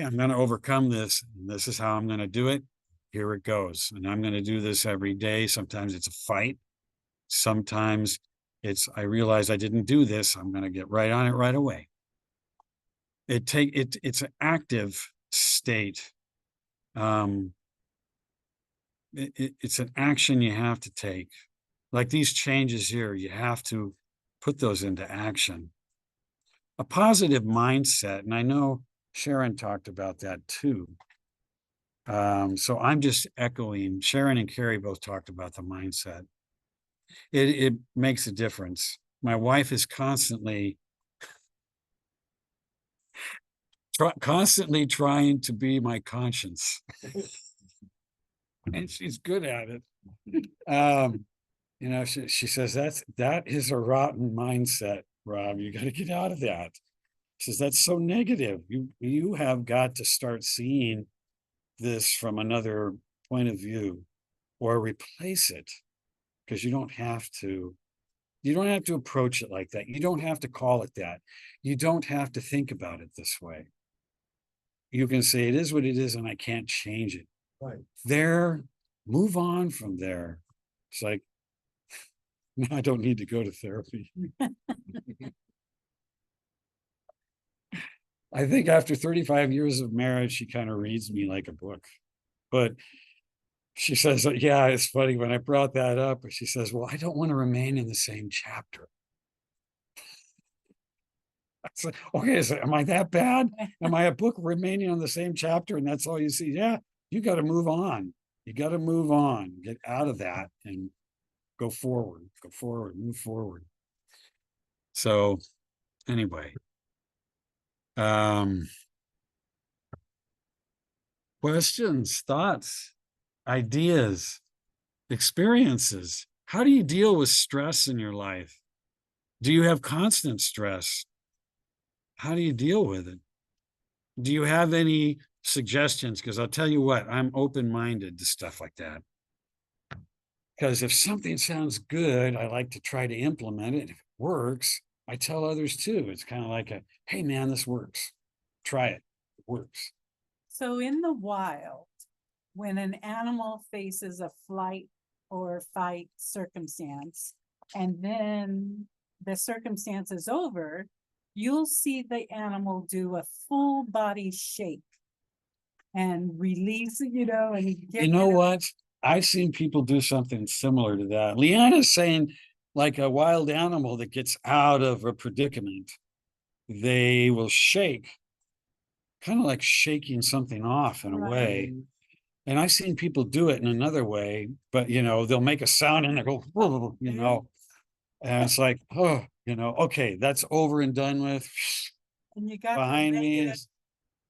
I'm going to overcome this. And this is how I'm going to do it. Here it goes. And I'm going to do this every day. Sometimes it's a fight. Sometimes I realize I didn't do this. I'm going to get right on it right away. It's an active state. It's an action you have to take. Like these changes here, you have to put those into action. A positive mindset, and I know Sharon talked about that too. So I'm just echoing. Sharon and Carrie both talked about the mindset. It makes a difference. My wife is constantly trying to be my conscience. And she's good at it. She says that is a rotten mindset, Rob. You got to get out of that. She says that's so negative. You have got to start seeing this from another point of view, or replace it, because you don't have to approach it like that. You don't have to call it that. You don't have to think about it this way. You can say it is what it is and I can't change it. Right. There, move on from there. It's like, no, I don't need to go to therapy. I think after 35 years of marriage, she kind of reads me like a book. But she says, yeah, it's funny when I brought that up. She says, well, I don't want to remain in the same chapter. Like, okay, so am I that bad? Am I a book remaining on the same chapter and that's all you see? Yeah, you got to move on. You got to move on, get out of that and go forward, move forward. So anyway, questions, thoughts, ideas, experiences. How do you deal with stress in your life? Do you have constant stress? How do you deal with it? Do you have any suggestions? Because I'll tell you what, I'm open-minded to stuff like that. Because if something sounds good, I like to try to implement it. If it works, I tell others too. It's kind of like hey man, this works. Try it. It works. So in the wild, when an animal faces a flight or fight circumstance, and then the circumstance is over, you'll see the animal do a full body shake and release, and get You know rid of- what? I've seen people do something similar to that. Leanna's saying, like a wild animal that gets out of a predicament, they will shake, kind of like shaking something off in a way. And I've seen people do it in another way, but they'll make a sound and they go, whoa, and it's like, oh, okay, that's over and done with. And you got the Behind me negative is,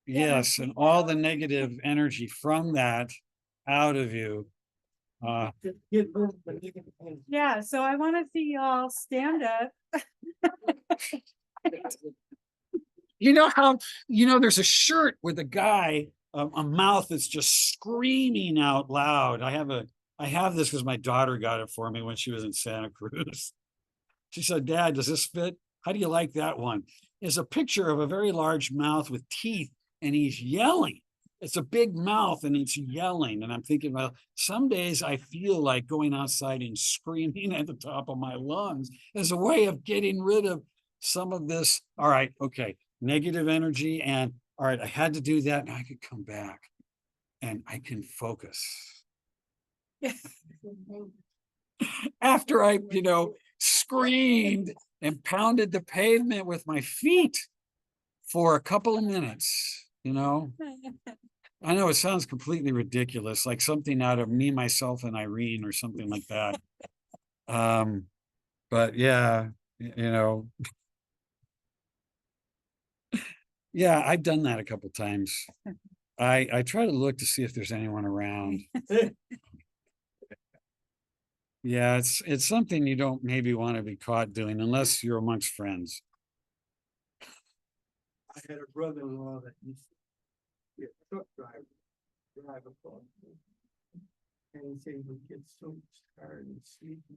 yes, and all the negative energy from that out of you. Yeah, so I want to see y'all stand up. There's a shirt with a guy, a mouth that's just screaming out loud. I have this because my daughter got it for me when she was in Santa Cruz. She said, Dad, does this fit? How do you like that one? It's a picture of a very large mouth with teeth and he's yelling. It's a big mouth and it's yelling. And I'm thinking, well, some days I feel like going outside and screaming at the top of my lungs as a way of getting rid of some of this. All right, okay, negative energy. And all right, I had to do that and I could come back and I can focus. After I, screamed and pounded the pavement with my feet for a couple of minutes, you know? I know it sounds completely ridiculous, like something out of Me, Myself, and Irene or something like that. But yeah, you know. Yeah, I've done that a couple times. I try to look to see if there's anyone around. Yeah, it's something you don't maybe want to be caught doing unless you're amongst friends. I had a brother-in-law that used to be a truck drive across. And he said he would get so tired and sleepy.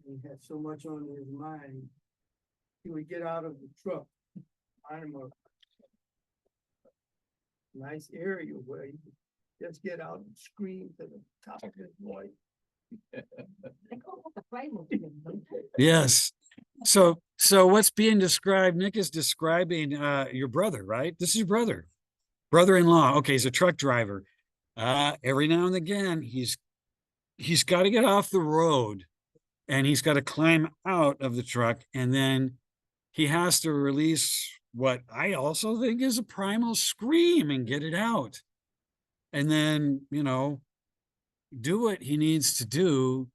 And he had so much on his mind. He would get out of the truck, find a nice area where he could just get out and scream to the top of his voice. Yes. So what's being described, Nick is describing your brother, right? This is your brother. Brother-in-law. Okay, he's a truck driver. Every now and again, he's got to get off the road and he's got to climb out of the truck, and then he has to release what I also think is a primal scream and get it out. And then, you know, do what he needs to do.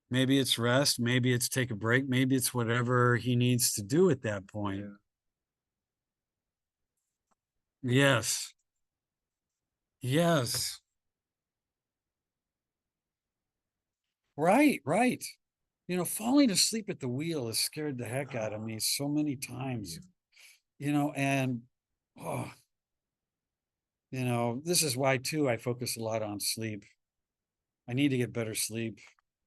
Maybe it's rest, maybe it's take a break, maybe it's whatever he needs to do at that point. Yes. Yes. Right, right. You know, falling asleep at the wheel has scared the heck out of me so many times. You know, and oh, you know, this is why too I focus a lot on sleep. I need to get better sleep.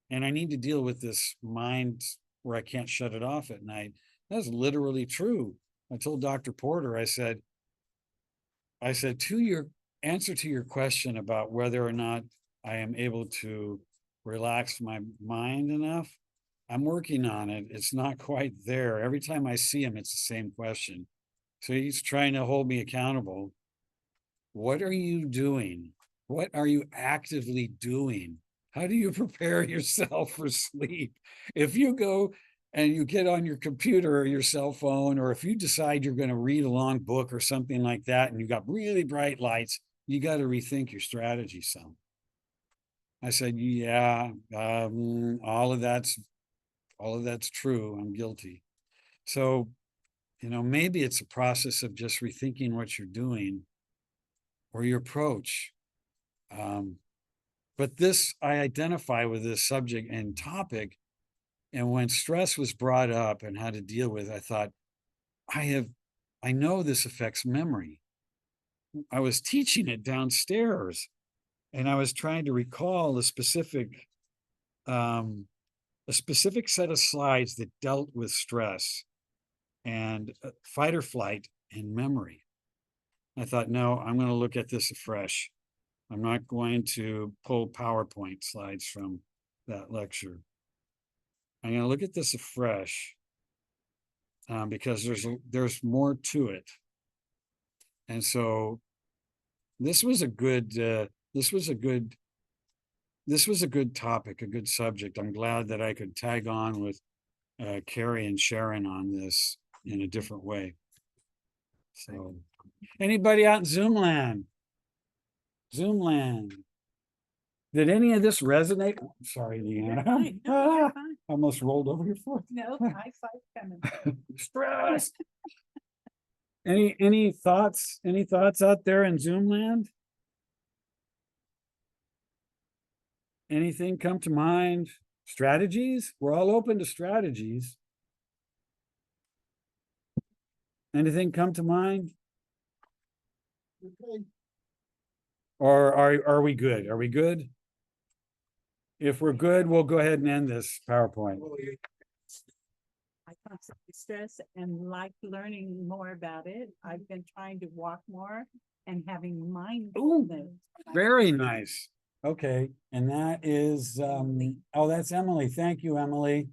And I need to deal with this mind where I can't shut it off at night. That's literally true. I told Dr. Porter, I said, to your answer to your question about whether or not I am able to relax my mind enough, I'm working on it. It's not quite there. Every time I see him, it's the same question. So he's trying to hold me accountable. What are you doing? What are you actively doing? How do you prepare yourself for sleep? If you go and you get on your computer or your cell phone, or if you decide you're going to read a long book or something like that, and you got really bright lights, you got to rethink your strategy some. I said, yeah, all of that's true. I'm guilty. So, you know, maybe it's a process of just rethinking what you're doing or your approach. But this, I identify with this subject and topic. And when stress was brought up and how to deal with it, I thought, I know this affects memory. I was teaching it downstairs and I was trying to recall a specific set of slides that dealt with stress and fight or flight and memory. I thought, no, I'm going to look at this afresh. I'm not going to pull PowerPoint slides from that lecture. I'm going to look at this afresh because there's more to it. And so this was a good topic, a good subject. I'm glad that I could tag on with Carrie and Sharon on this in a different way. So anybody out in Zoom land? Did any of this resonate? Sorry, You're Leanna. fine. No, you're fine. Almost rolled over your foot. No, high five coming. Stress. Any thoughts? Any thoughts out there in Zoom land? Anything come to mind? Strategies? We're all open to strategies. Anything come to mind? Okay. Or are we good? Are we good? If we're good, we'll go ahead and end this PowerPoint. I constantly stress and like learning more about it. I've been trying to walk more and having mindfulness. Very nice. Okay, and that is oh, that's Emily. Thank you, Emily.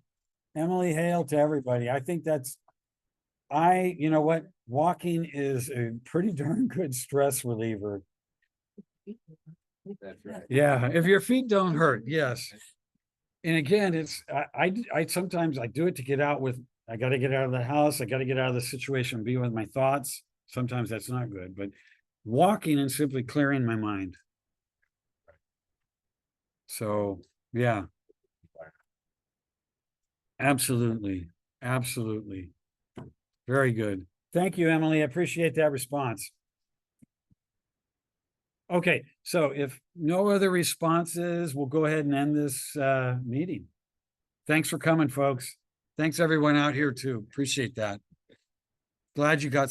Emily Hale to everybody. I think that's you know what? Walking is a pretty darn good stress reliever. That's right. Yeah, if your feet don't hurt, yes. And again, it's I sometimes I do it to get out with I gotta get out of the house. I gotta get out of the situation, be with my thoughts. Sometimes that's not good, but walking and simply clearing my mind. So, yeah. Absolutely, absolutely. Very good. Thank you, Emily. I appreciate that response. Okay, so if no other responses, we'll go ahead and end this meeting. Thanks for coming, folks. Thanks everyone out here too. Appreciate that. Glad you got